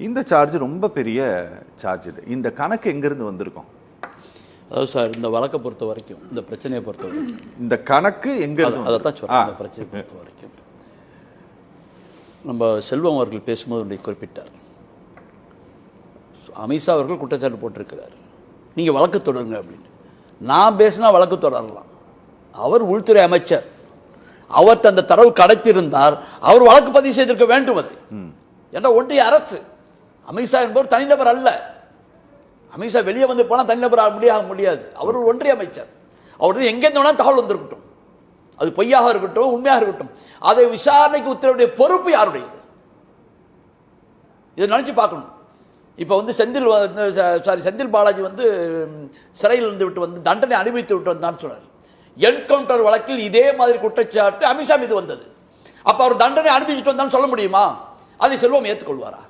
இந்த சார்ஜ் ரொம்ப பெரிய சார்ஜ். இது இந்த கணக்கு எங்கிருந்து வந்திருக்கும்? அதாவது சார், இந்த வழக்கை பொறுத்த வரைக்கும், இந்த பிரச்சனையை பொறுத்த வரைக்கும் இந்த கணக்கு எங்க அதை தான் சொல்றேன். இந்த பிரச்சனையை பொறுத்த வரைக்கும் நம்ம செல்வம் அவர்கள் பேசும்போது ஒன்றை குறிப்பிட்டார். அமித்ஷா அவர்கள் குற்றச்சாட்டு போட்டிருக்கிறார், நீங்கள் வழக்கு தொடருங்க அப்படின்னு. நான் பேசினா வழக்கு தொடரலாம். அவர் உள்துறை அமைச்சர், அவர் அந்த தரவு கிடைத்திருந்தார், அவர் வழக்கு பதிவு செய்திருக்க வேண்டும். அது என்ற ஒன்றிய அரசு. அமித்ஷா என்பவர் தனிநபர் அல்ல. அமித்ஷா வெளியே வந்து போனால் தனிநபர் ஆக முடியாது. அவர் ஒரு ஒன்றிய அமைச்சர். அவருக்கு எங்கேருந்து வேணாலும் தகவல் வந்திருக்கட்டும், அது பொய்யாக இருக்கட்டும் உண்மையாக இருக்கட்டும், அதை விசாரணைக்கு உத்தரவுடைய பொறுப்பு யாருடையது? இதை நினைச்சு பார்க்கணும். இப்போ வந்து செந்தில் பாலாஜி வந்து சிறையில் இருந்து விட்டு வந்து தண்டனை அனுபவித்து விட்டு வந்தான்னு சொன்னார். என்கவுண்டர் வழக்கில் இதே மாதிரி குற்றச்சாட்டு அமித்ஷா மீது வந்தது. அப்ப அவர் தண்டனை அனுபவிச்சுட்டு வந்தான்னு சொல்ல முடியுமா? அதை செல்வம் ஏற்றுக்கொள்வாரா?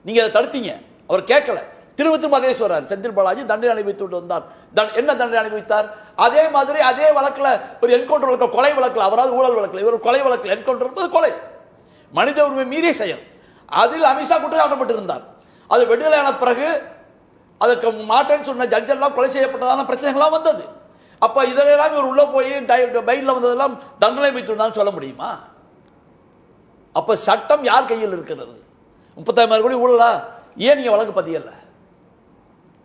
நீங்க அதை தடுத்தீங்க, அவர் கேட்கல. திரும்ப அதே சொல்றார், செந்தில் பாலாஜி தண்டனை அனுபவித்து விட்டு வந்தார். என்ன தண்டனை அனுபவித்தார்? அதே மாதிரி அதே வழக்கில் ஒரு என்கவுண்டர் வழக்கு, கொலை வழக்கில், அவராது ஊழல் வழக்கில், இவர் கொலை வழக்கில். என்கவுண்டர் என்பது கொலை, மனித உரிமை மீறிய செயல். அதில் அமித்ஷா குற்றச்சாட்டப்பட்டிருந்தார். அது விடுதலையான பிறகு அதுக்கு மாட்டேன்னு சொன்ன ஜட்ஜெல்லாம் கொலை செய்யப்பட்டதான பிரச்சனைகள்லாம் வந்தது. அப்ப இதெல்லாம் இவர் உள்ள போய் பைலில் வந்ததெல்லாம் தண்டனை வைத்துள்ளான்னு சொல்ல முடியுமா? அப்ப சட்டம் யார் கையில் இருக்கிறது? 35,000 கோடி ஊழலா? ஏன் நீங்க வழக்கு பதியல?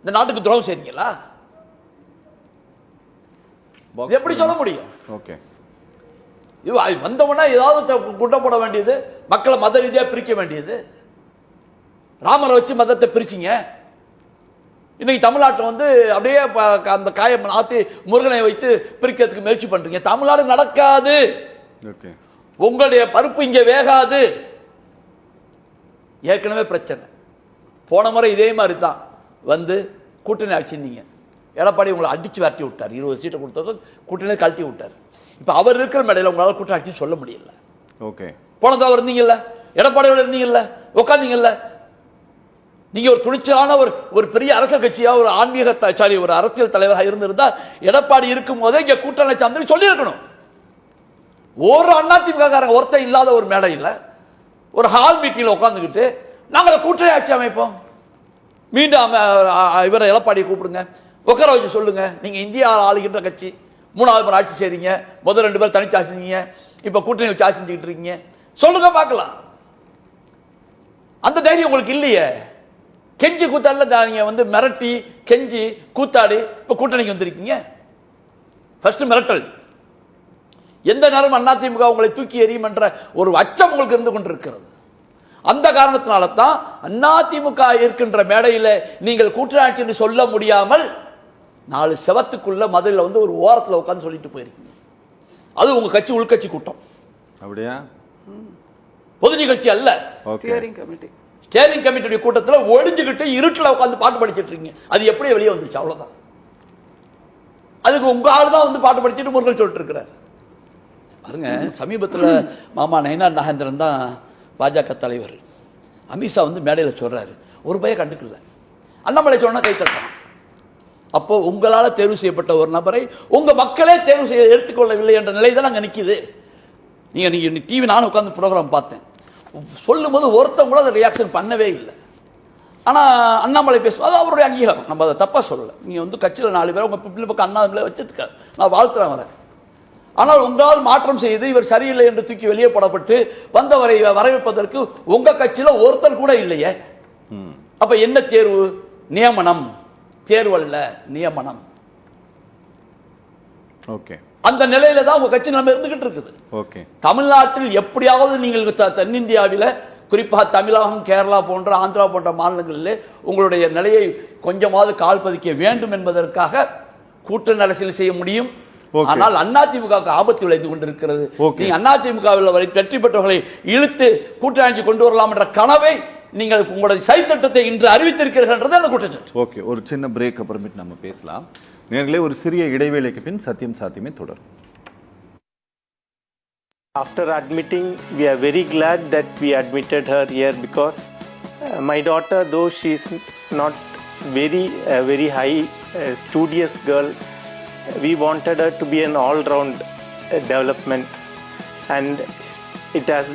இந்த நாட்டுக்கு துரோகம் செய்றீங்களா? எப்படி சொல்ல முடியும்? ஓகே, வந்தவனா ஏதாவது குட்ட போட வேண்டியது, மக்களை மத ரீதியா பிரிக்க வேண்டியது. ராமரை வச்சு மதத்தை பிரிச்சிங்க. இன்னைக்கு தமிழ்நாட்டில் வந்து அப்படியே அந்த காயம் ஆத்தி முருகனை வைத்து பிரிக்கிறதுக்கு முயற்சி பண்றீங்க. தமிழ்நாடு நடக்காது. உங்களுடைய பருப்பு இங்க வேகாது. ஏற்கனவே பிரச்சனை. போன முறை இதே மாதிரி தான் வந்து கூட்டணி ஆட்சிங்க. எடப்பாடி உங்களை அடிச்சு விரட்டி விட்டார். 20 சீட்டை கொடுத்தது கூட்டணி கழட்டி விட்டார். இப்ப அவர் இருக்கிற மேடையில் உங்களால் கூட்டணி ஆட்சி சொல்ல முடியல. ஓகே, போன தடவை இருந்தீங்கல்ல, எடப்பாடியோட இருந்தீங்கல்ல, உட்காந்தீங்கல்ல. நீங்க ஒரு துணிச்சலான ஒரு பெரிய அரசியல் கட்சியா, ஒரு ஆன்மீக ஒரு அரசியல் தலைவராக இருந்திருந்தா எடப்பாடி இருக்கும் போதே இங்க கூட்டணி சார்ந்து சொல்லி இருக்கணும். ஒரு அதிமுக காரங்க ஒருத்தர் இல்லாத ஒரு மேடையில் ஒரு ஹால் மீட்டிங்ல உட்காந்துக்கிட்டு நாங்கள் கூட்டணி ஆட்சி அமைப்போம், மீண்டும் இவரை எடப்பாடியை கூப்பிடுங்க, உட்கார வச்சு சொல்லுங்க, நீங்க இந்தியா ஆளுகின்ற கட்சி, 3வது முறை ஆட்சி செய்றீங்க, முதல் 2 பேர் தனிச்சு ஆட்சி செஞ்சீங்க, இப்ப கூட்டணி வச்சு ஆட்சி செஞ்சுக்கிட்டு இருக்கீங்க, சொல்லுங்க பார்க்கலாம். அந்த தைரியம் உங்களுக்கு இல்லையே. கெஞ்சி கூத்தாடல நீங்க வந்து மிரட்டி கெஞ்சி கூத்தாடி இப்ப கூட்டணிக்கு வந்திருக்கீங்க. ஃபர்ஸ்ட் மிரட்டல். எந்த நேரம் அதிமுக உங்களை தூக்கி எறியும் என்ற ஒரு அச்சம் உங்களுக்கு இருந்து கொண்டிருக்கிறது. அந்த காரணத்தினால தான் அதிமுக இருக்கின்ற மேடையில் நீங்கள் கூட்டணி ஆட்சி என்று சொல்ல முடியாமல் 4 செவத்துக்குள்ள மதுரையில் வந்து ஒரு ஓரத்தில் உட்கார்ந்து சொல்லிட்டு போயிருக்கீங்க. அது உங்க கட்சி உள்கட்சி கூட்டம். அப்படியா? பொது நிகழ்ச்சி அல்ல. ஸ்டேரிங் கமிட்டியுடைய கூட்டத்தில் ஒழிஞ்சுக்கிட்டு இருட்டில் உட்காந்து பாட்டு படிச்சுட்டு இருக்கீங்க. அது எப்படி வெளியே வந்துருச்சு? அவ்வளவுதான். அதுக்கு உங்க ஆளு தான் வந்து பாட்டு படிச்சுட்டு முருகன் சொல்லிட்டு இருக்கிறார். பாருங்க, சமீபத்தில் மாமா நயனார் நாகேந்திரன் தான் பாஜக தலைவர். அமித்ஷா வந்து மேடையில் சொல்றாரு, ஒரு பையன் கண்டுக்கல. அண்ணாமலை சொன்னா கை தட்டணும். அப்போ உங்களால் தேர்வு செய்யப்பட்ட ஒரு நபரை உங்க மக்களே தேர்வு செய்ய எடுத்துக்கொள்ளவில்லை என்ற நிலை தான் அங்கே நிற்கிது. நீங்க டிவி நானும் உட்காந்து ப்ரோக்ராம் பார்த்தேன். சொல்லும் போது ஒருத்தவங்க கூட அதை ரியாக்ஷன் பண்ணவே இல்லை. ஆனால் அண்ணாமலை பேசுவோம், அது அவருடைய அங்கீகாரம், நம்ம அதை தப்பாக சொல்லலை. நீங்கள் வந்து கட்சியில் 4 பேர் உங்கள் பிள்ளை பக்கம் அண்ணாமலை வச்சிருக்காரு, நான் வாழ்த்துறேன் வரேன். ஆனால் உங்களால் மாற்றம் செய்து இவர் சரியில்லை என்று தூக்கி வெளியே போடப்பட்டு வந்தவரை வரவேற்பதற்கு உங்க கட்சியில் ஒருத்தர் கூட இல்லையே. அப்ப என்ன தேர்வு? நியமனம். தேர்வு அல்ல, நியமனம். ஓகே, அந்த நிலையில தான் உங்க கட்சி நம்ம இருந்துகிட்டு இருக்குது. ஓகே, தமிழ்நாட்டில் எப்படியாவது நீங்கள் தென்னிந்தியாவில் குறிப்பாக தமிழகம், கேரளா போன்ற, ஆந்திரா போன்ற மாநிலங்களிலே உங்களுடைய நிலையை கொஞ்சமாவது கால் பதிக்க வேண்டும் என்பதற்காக கூட்டணி அரசியல் செய்ய முடியும். ஆனால் அதிமுகவுக்கு ஆபத்து விளைந்து கொண்டிருக்கிறது. நீங்க அதிமுகவில் வெற்றி பெற்றவர்களை இழுத்து கூட்டணி ஆட்சி கொண்டு வரலாம் என்ற கனவை நீங்கள் உங்களுடைய சைத்தட்டத்தை இன்று அறிவித்திருக்கிறீர்கள் அந்த குற்றச்சாட்டு. ஓகே, ஒரு சின்ன பிரேக் அப்புறமேட்டு நம்ம பேசலாம். நேர்களே, ஒரு சிறிய இடைவேளைக்கு பின் சத்தியம் சாத்தியமே தொடரும். After admitting, we are very glad that we admitted her here because my daughter, though she is not very high studious girl, we wanted her to be an all-round development, and it has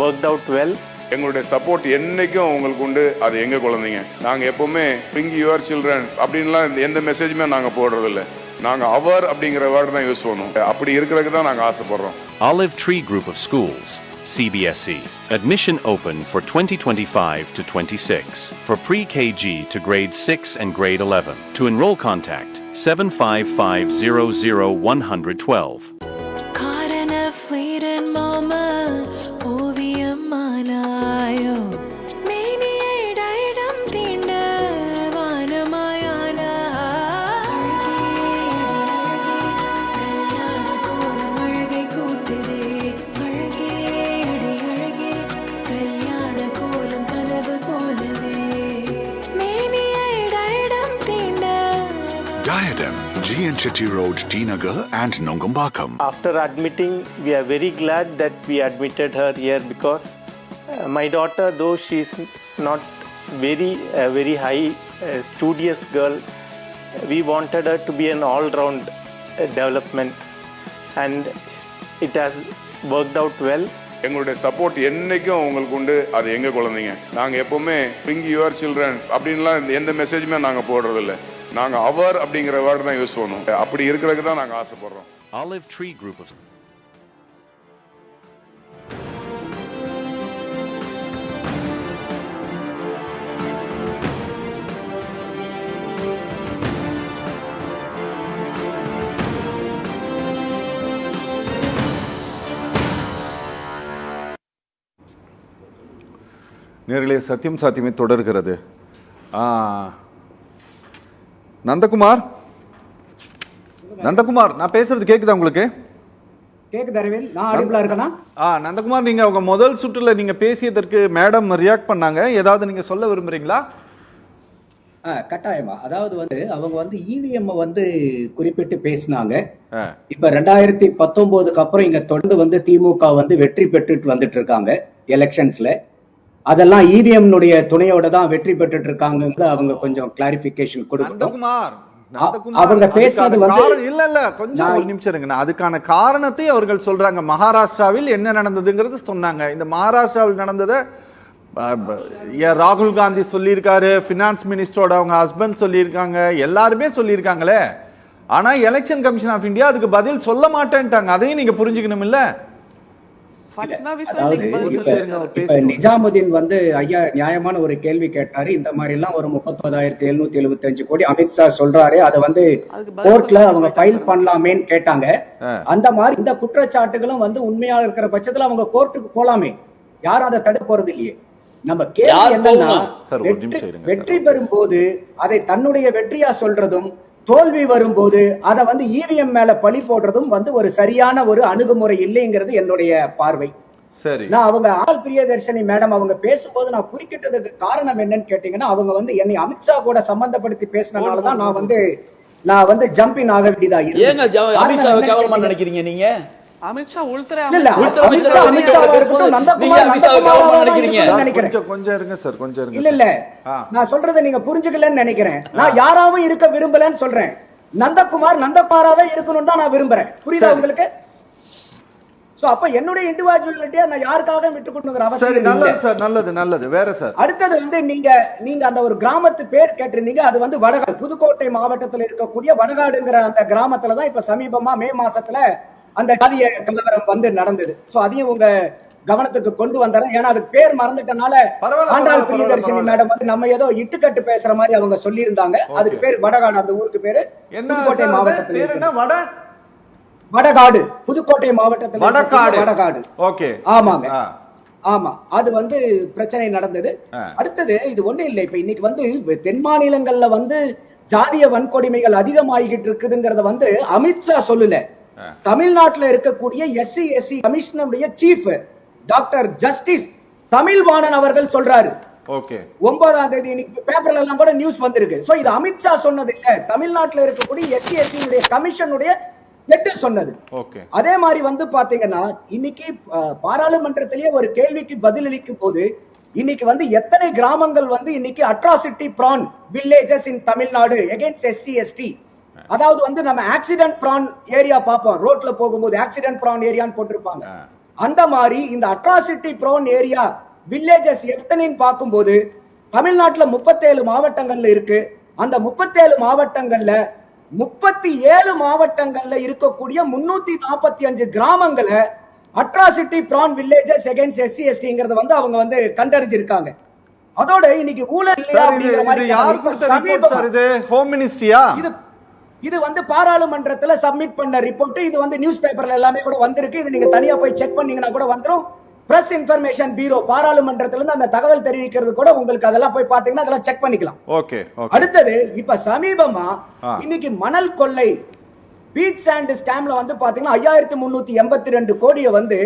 worked out well. எங்களுடைய support என்னைக்கும் உங்களுக்கு உண்டு. அது எங்க குழந்தைங்க. நாங்க எப்பவுமே bring your children அப்படின்லாம் எந்த மெசேஜுமே நாங்க போடுறதில்ல. நாங்க அவர் அப்படிங்கிற வேர்ட் தான் யூஸ் பண்ணுவோம். அப்படி இருக்கிறதுக்கு தான் நாங்க ஆசைப்படுறோம். Olive Tree Group of Schools, CBSE. Admission open for 2025 to 26 for pre-KG to grade 6 and grade 11. To enroll, contact 755000112. Caught in a fleeting moment, ஓவியமானாயோ மேனியிடம் தீண்ட வானமாயானா கல்யாண கோலம் அழகை கூட்டுதே அழகே அடி அழகே கல்யாண கோலம் கனவு போலவே மேனியிடம் தீண்ட. Diadem, GN Chetty Road, T Nagar and Nongambakam. After admitting, we are very glad that we admitted her here because my daughter, though she is not very high studious girl, we wanted her to be an all-round development, and it has worked out well. எங்களுடைய support என்னைக்கும் உங்களுக்கு உண்டு. அது எங்க குழந்தைங்க. நாங்க எப்பவுமே bring your children அப்படின்லாம் எந்த மெசேஜுமே நாங்க போடுறதில்ல. நாங்க அவர் அப்படிங்கிற வேர்ட் தான் யூஸ் பண்ணுவோம். அப்படி இருக்கிறதுக்கு தான் நாங்க ஆசைப்படுறோம். Olive Tree Group of நேர்களே, சத்தியம் சாத்தியமே தொடர்கிறது. நந்தகுமார், நான் பேசுறது கேக்குதா உங்களுக்கு? கேக்குது அரவிந்த், நான் அடிபலா இருக்கேனா? நந்தகுமார், நீங்க உங்க முதல் சுற்றுல நீங்க பேசியதற்கு மேடம் ரியாக்ட் பண்ணாங்க. ஏதாவது நீங்க சொல்ல விரும்புறீங்களா? கட்டாயமா. அதாவது அவங்க இவிஎம் குறிப்பிட்டு பேசினாங்க. இப்ப 2019க்கு அப்புறம் இங்க தொடர்ந்து திமுக வெற்றி பெற்றுட்டு வந்துட்டு இருக்காங்க எலெக்ஷன்ஸ்ல. அதெல்லாம் இவிஎம் துணையோட தான் வெற்றி பெற்றுட்டு இருக்காங்க. அவங்க கொஞ்சம் கிளாரிபிகேஷன் கொடுக்கணும். அவங்க பேசுனது இல்ல கொஞ்சம் ஒரு நிமிஷம் இருங்க. அதுக்கான காரணத்தை அவர்கள் சொல்றாங்க. மகாராஷ்டிராவில் என்ன நடந்ததுங்கிறது சொன்னாங்க. இந்த மகாராஷ்டிராவில் நடந்ததை ராகுல் காந்தி சொல்லியிருக்காரு, பினான்ஸ் மினிஸ்டரோட அவங்க ஹஸ்பண்ட் சொல்லியிருக்காங்க, எல்லாருமே சொல்லியிருக்காங்களே. ஆனா எலெக்ஷன் கமிஷன் ஆஃப் இந்தியா அதுக்கு பதில் சொல்ல மாட்டேன்ட்டாங்க. அதையும் நீங்க புரிஞ்சுக்கணும் இல்ல? அதாவது இப்ப நிஜாமுதீன் ஐயா நியாயமான ஒரு கேள்வி கேட்டாரு. இந்த மாதிரி எல்லாம் ஒரு 39,775 கோடி அமித்ஷா சொல்றாரு, அதை கோர்ட்ல அவங்க ஃபைல் பண்ணலாமேன்னு கேட்டாங்க. அந்த மாதிரி இந்த குற்றச்சாட்டுகளும் உண்மையா இருக்கிற பட்சத்துல அவங்க கோர்ட்டுக்கு போலாமே, யாரும் அதை தடுக்க போறது இல்லையே. நம்ம கேள்வி என்னன்னா, வெற்றி பெறும்போது அதை தன்னுடைய வெற்றியா சொல்றதும், தோல்வி வரும்போது அதை இவிஎம் மேல பழி போடுறதும் ஒரு சரியான ஒரு அணுகுமுறை இல்லைங்கிறது என்னுடைய பார்வை. சரி, நான் அவங்க ஆல் பிரியதர்ஷினி மேடம் அவங்க பேசும்போது நான் குறுக்கிட்டதுக்கு காரணம் என்னன்னு கேட்டீங்கன்னா, அவங்க என்னை அமித்ஷா கூட சம்பந்தப்படுத்தி பேசினனாலதான் நான் ஜம்பிங் ஆக வேண்டியதா இருக்கு. நினைக்கிறீங்க நீங்க அமித்ஷா உள்துறை கொஞ்சம் இருங்க சார், கொஞ்சம் இருங்க. இல்ல நான் சொல்றதை நீங்க புரிஞ்சுக்கலன்னு நினைக்கிறேன். நான் யாராவும் இருக்க விரும்பலன்னு சொல்றேன். நந்தகுமாராவே இருக்கணும் தான் நான் விரும்புறேன். புரியுதா உங்களுக்கு? சோ அப்ப என்னுடைய இண்டிவிஜுவாலிட்டியா நான் யாருக்காக விட்டு கொடுக்கணுங்கிற அவசியம் இல்ல. நல்லது சார், நல்லது. வேற சார், அடுத்தது நீங்க அந்த ஒரு கிராமத்து பேர் கேட்டிருந்தீங்க. அது வடகாடு, புதுக்கோட்டை மாவட்டத்தில் இருக்கக்கூடிய வடகாடுங்கிற அந்த கிராமத்துல தான் இப்ப சமீபமா மே மாசத்துல அந்த ஜாதிய கலவரம் நடந்தது. சோ அதையும் உங்க கவனத்துக்கு கொண்டு வந்தாரு. ஏன்னா அதுக்கு பேர் மறந்துட்டனால ஆண்டாள் பிரியதர்ஷினி மேடம் நம்ம ஏதோ இட்டுக்கட்டு பேசுற மாதிரி அவங்க சொல்லி இருந்தாங்க. அதுக்கு பேர் வடகாடு. அந்த ஊருக்கு பேரு புதுக்கோட்டை மாவட்டத்தில் இருக்கு. வடகாடு, புதுக்கோட்டை மாவட்டத்தில் வடகாடு. ஓகே, ஆமாங்க. ஆமா, அது வந்து பிரச்சனை நடந்தது. அடுத்தது இது ஒண்ணு இல்லை, இப்ப இன்னைக்கு வந்து தென் மாநிலங்கள்ல வந்து ஜாதிய வன்கொடுமைகள் அதிகமாகிட்டு இருக்குதுங்கிறத வந்து அமித்ஷா சொல்லல. தமிழ்நாட்டில் இருக்கக்கூடிய SC/SC கமிஷனுடைய சீஃப் டாக்டர் ஜஸ்டிஸ் தமிழ்வாணன் அவர்கள் சொல்றாரு. 9ஆம் தேதி இன்னைக்கு பேப்பர்ல எல்லாம் கூட நியூஸ் வந்திருக்கு. சோ இது அமித்ஷா சொன்னது இல்ல, தமிழ்நாட்டில் இருக்கக்கூடிய SC/SC கமிஷனுடைய ஹெட் சொன்னது. அதே மாதிரி வந்து பாத்தீங்கன்னா இன்னைக்கு பாராளுமன்றத்திலேயே ஒரு கேள்விக்கு பதிலளிக்கும் போது இன்னைக்கு வந்து எத்தனை கிராமங்கள் வந்து இன்னைக்கு அட்ராசிட்டி ப்ரான் வில்லேஜஸ் இன் தமிழ்நாடு அகைன்ஸ்ட் SC/ST, அதாவது வந்து நம்ம ஆக்சிடென்ட் ப்ரான் ஏரியா பார்ப்போம், ரோட்ல போகும்போது ஆக்சிடென்ட் ப்ரான் ஏரியான்னு போட்டிருப்பாங்க. அந்த மாதிரி இந்த அட்ராசிட்டி ப்ரான் ஏரியா வில்லேஜஸ் எத்தனைன்னு பார்க்கும்போது தமிழ்நாட்டில் 37 மாவட்டங்கள்ல இருக்கு. அந்த 37 மாவட்டங்கள்ல 37 மாவட்டங்கள்ல இருக்கக்கூடிய 345 கிராமங்களை அட்ராசிட்டி ப்ரான் வில்லேஜஸ் அகைன்ஸ்ட் SC/STங்கிறத வந்து அவங்க வந்து கண்டறிஞ்சிருக்காங்க. அதோட இன்னைக்கு ஊழல் இல்லையா அப்படிங்கிற மாதிரி ஹோம் மினிஸ்ட்ரியா இது வந்து பாராளுமன்றத்துல சப்மிட் பண்ண ரிப்போர்ட். இது வந்து நியூஸ் பேப்பர்ல எல்லாமே கூட வந்திருக்கு. இது நீங்க தனியா போய் செக் பண்ணீங்கன்னா கூட வந்துரும். பிரஸ் இன்ஃபர்மேஷன் பீரோ பாராளுமன்றத்துல இருந்து அந்த தகவல் தெரிவிக்கிறது கூட உங்களுக்கு அதெல்லாம் போய் பாத்தீங்கன்னா அதெல்லாம் செக் பண்ணிக்கலாம். அடுத்தது இப்ப சமீபமா இன்னைக்கு மணல் கொள்ளை பீச் சாண்ட் ஸ்கேம்ல வந்து பாத்தீங்கன்னா 5382 கோடியை வந்து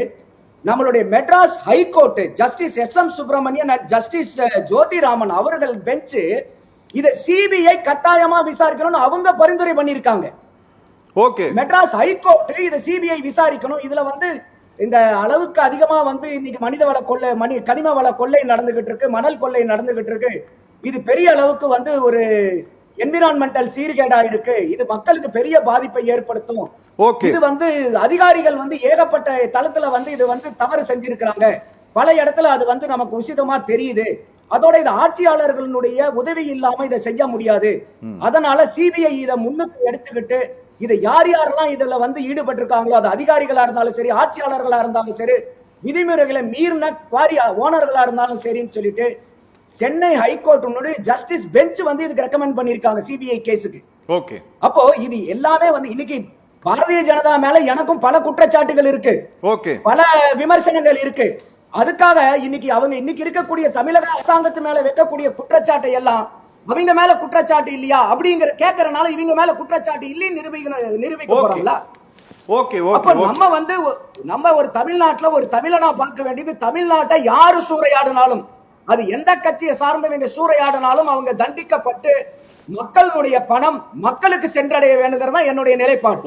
நம்மளுடைய Madras high court justice SM Subramanian and justice Jothiraman அவர்கள் பெஞ்ச் இதை CBI கட்டாயமா விசாரிக்கணும்னு அவங்க பரிந்துரை பண்ணிருக்காங்க. மெட்ராஸ் ஹைகோர்ட் இதை CBI விசாரிக்கணும். இதுல வந்து இந்த அளவுக்கு அதிகமா வந்து இன்னைக்கு மனித வள கொள்ளை கனிம வள கொள்ளை நடந்துகிட்டு இருக்கு, மணல் கொள்ளை நடந்துகிட்டு இருக்கு. இது பெரிய அளவுக்கு வந்து ஒரு என்விரான்மெண்டல் சீர்கேடா இருக்கு. இது மக்களுக்கு பெரிய பாதிப்பை ஏற்படுத்தும். இது வந்து அதிகாரிகள் வந்து ஏகப்பட்ட தளத்துல வந்து இது வந்து தவறு செஞ்சிருக்கிறாங்க. பல இடத்துல அது வந்து நமக்கு உசிதமா தெரியுது. அதோட இது ஆட்சியாளர்களுடைய உதவி இல்லாம இதை செய்ய முடியாது. அதனால CBI இதை முன்னுக்கு எடுத்துக்கிட்டு இதை யார் யாரெல்லாம் இதுல வந்து ஈடுபட்டிருக்காங்களோ, அது அதிகாரிகளா இருந்தாலும் சரி, ஆட்சியாளர்களா இருந்தாலும் சரி, விதிமுறைகளை மீறின குவாரி ஓனர்களா இருந்தாலும் சரின்னு சொல்லிட்டு சென்னை ஹைகோர்ட் ஜஸ்டிஸ் பெஞ்ச் வந்து இதுக்கு ரெக்கமெண்ட் பண்ணிருக்காங்க CBI கேஸுக்கு. அப்போ இது எல்லாமே வந்து இன்னைக்கு பாரதிய ஜனதா மேல எனக்கும் பல குற்றச்சாட்டுகள் இருக்கு, பல விமர்சனங்கள் இருக்கு. அதுக்காக இன்னைக்கு இருக்கக்கூடிய தமிழக அரசாங்கத்து மேல வைக்கக்கூடிய குற்றச்சாட்டை எல்லாம் அவங்க மேல குற்றச்சாட்டு இல்லையா அப்படிங்கிற கேட்கறனால இவங்க மேல குற்றச்சாட்டு இல்லைன்னு நிரூபிக்க போறாங்களா? அப்ப நம்ம ஒரு தமிழ்நாட்டுல ஒரு தமிழனா பார்க்க வேண்டியது, தமிழ்நாட்டை யாரு சூறையாடினாலும், அது எந்த கட்சியை சார்ந்தவங்க சூறையாடினாலும் அவங்க தண்டிக்கப்பட்டு மக்களுடைய பணம் மக்களுக்கு சென்றடைய வேணுங்கிறதா என்னுடைய நிலைப்பாடு.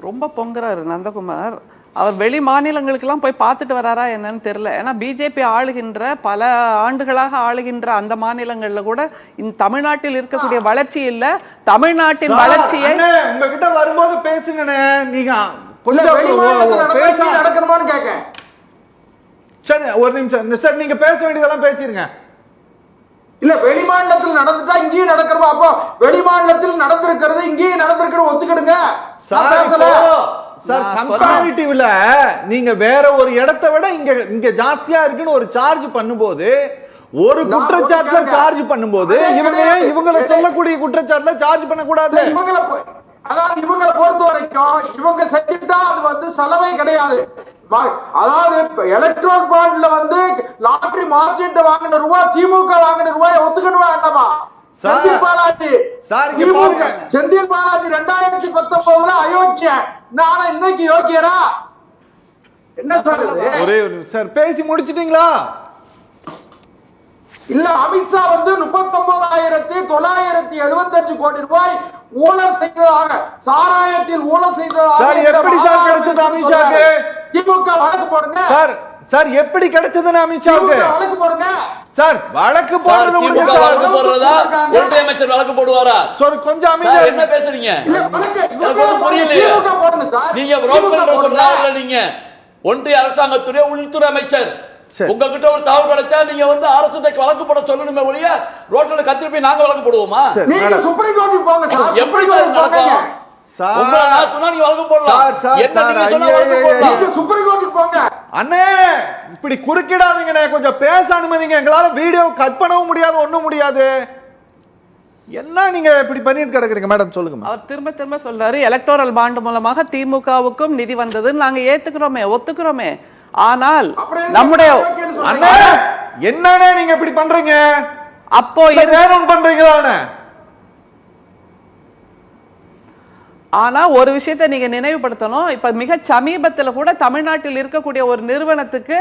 ரொம்ப பொங்குறாரு நந்தகுமார். அவர் வெளி மாநிலங்களுக்கெல்லாம் போய் பார்த்துட்டு வராரா என்னன்னு தெரியல. ஏன்னா பிஜேபி ஆளுகின்ற பல ஆண்டுகளாக ஆளுகின்ற அந்த மாநிலங்கள்ல கூட இந்த தமிழ்நாட்டில் இருக்கக்கூடிய வளர்ச்சி இல்ல. தமிழ்நாட்டின் வளர்ச்சியை உங்ககிட்ட வரும்போது பேசுங்க. நீங்க நடக்கணுமான்னு கேட்க சரி ஒரு நிமிஷம் சார், நீங்க பேச வேண்டியதெல்லாம் பேசிருங்க. இல்ல வெளிமாநிலத்தில் நடந்துட்டா இங்கேயும் நடக்கிறோம். அப்போ வெளிமாநிலத்தில் நடந்திருக்கிறது இங்கேயும் நடந்திருக்கிறது ஒத்துக்கிடுங்க. சார் கம்பேரிட்டிவ்ல நீங்க வேற ஒரு இடத்தை விட இங்க ஜாஸ்தியா இருக்குன்னு ஒரு சார்ஜ் பண்ணும்போது, ஒரு குற்றச்சாட்டுல சார்ஜ் பண்ணும்போது இவங்களை சொல்லக்கூடிய குற்றச்சாட்டுல சார்ஜ் பண்ண கூடாது. அதாவது இவங்களை பொறுத்த வரைக்கும் இவங்க செஞ்சுட்டா அது வந்து செலவே கிடையாது. அதாவது எலக்ட்ரல் பாண்ட்ல வந்து லாட்டரி மார்ஜின் வாங்கின ரூபாய் திமுக வாங்கின ரூபாய் ஒத்துக்கணும் வேண்டாமா? செந்தில் பாலாஜி 2019 அயோக்கிய, நானா இன்னைக்கு யோக்கியரா? என்ன சார் ஒரே சார் பேசி முடிச்சிட்டீங்களா? இல்ல, அமித்ஷா வந்து 39,975 கோடி ரூபாய் ஊழல் செய்ததாக, சாராயத்தில் ஊழல் செய்ததாக எப்படி சார் கிடைச்சது அமித்ஷாக்கு? திமுக வழக்கு போடுங்க சார். எப்படி கிடைச்சதுன்னு அமித்ஷாவுக்கு வழக்கு போடுங்க சார். வழக்கு போடுறது வழக்கு போடுறதா ஒன்றிய அமைச்சர் வழக்கு போடுவாரா? கொஞ்சம் அமைதியா என்ன பேசுறீங்க? புரியலையே. நீங்க நீங்க ஒன்றிய அரசாங்கத்துடைய உள்துறை அமைச்சர், உங்ககிட்ட ஒரு தகவல் கிடைச்சா நீங்க வந்து அரசு வழக்கு போட சொல்லணுமே ஒழிய ரோட்ல கத்திரி போய் நாங்க வழக்கு போடுவோமா? நீங்க சுப்ரீம் கோர்ட்டுக்கு போங்க சார். எப்படி சார் நடக்கும்? உங்களை நான் சொன்னா நீங்க வழக்கு போடலாம். என்ன நீங்க சொன்னா வழக்கு போடலாம். நீங்க சுப்ரீம் கோர்ட்டுக்கு போங்க. அண்ணே இப்படி குறுக்கிடாதீங்கண்ணே, கொஞ்சம் பேச அனுமதிங்க. எங்களால வீடியோ கட் பண்ணவும் முடியாது, ஒண்ணும் முடியாது. என்ன நீங்க இப்படி பண்ணிட்டு கிடக்குறீங்க மேடம்? சொல்லுங்க. அவர் திரும்ப சொல்றாரு எலக்டோரல் பாண்ட் மூலமாக திமுகவுக்கும் நிதி வந்தது நாங்க ஏத்துக்கிறோமே, ஒத்துக்கிறோமே. ஆனால் அப்புறம் நம்முடைய அண்ணா, என்னண்ணே நீங்க இப்படி பண்றீங்க? அப்போ வேணும் பண்றீங்களாண்ணே? ஆனா ஒரு விஷயத்தை நீங்க நினைவுபடுத்தணும். இப்ப மிக சமீபத்துல கூட தமிழ்நாட்டில் இருக்கக்கூடிய ஒரு நிறுவனத்துக்கு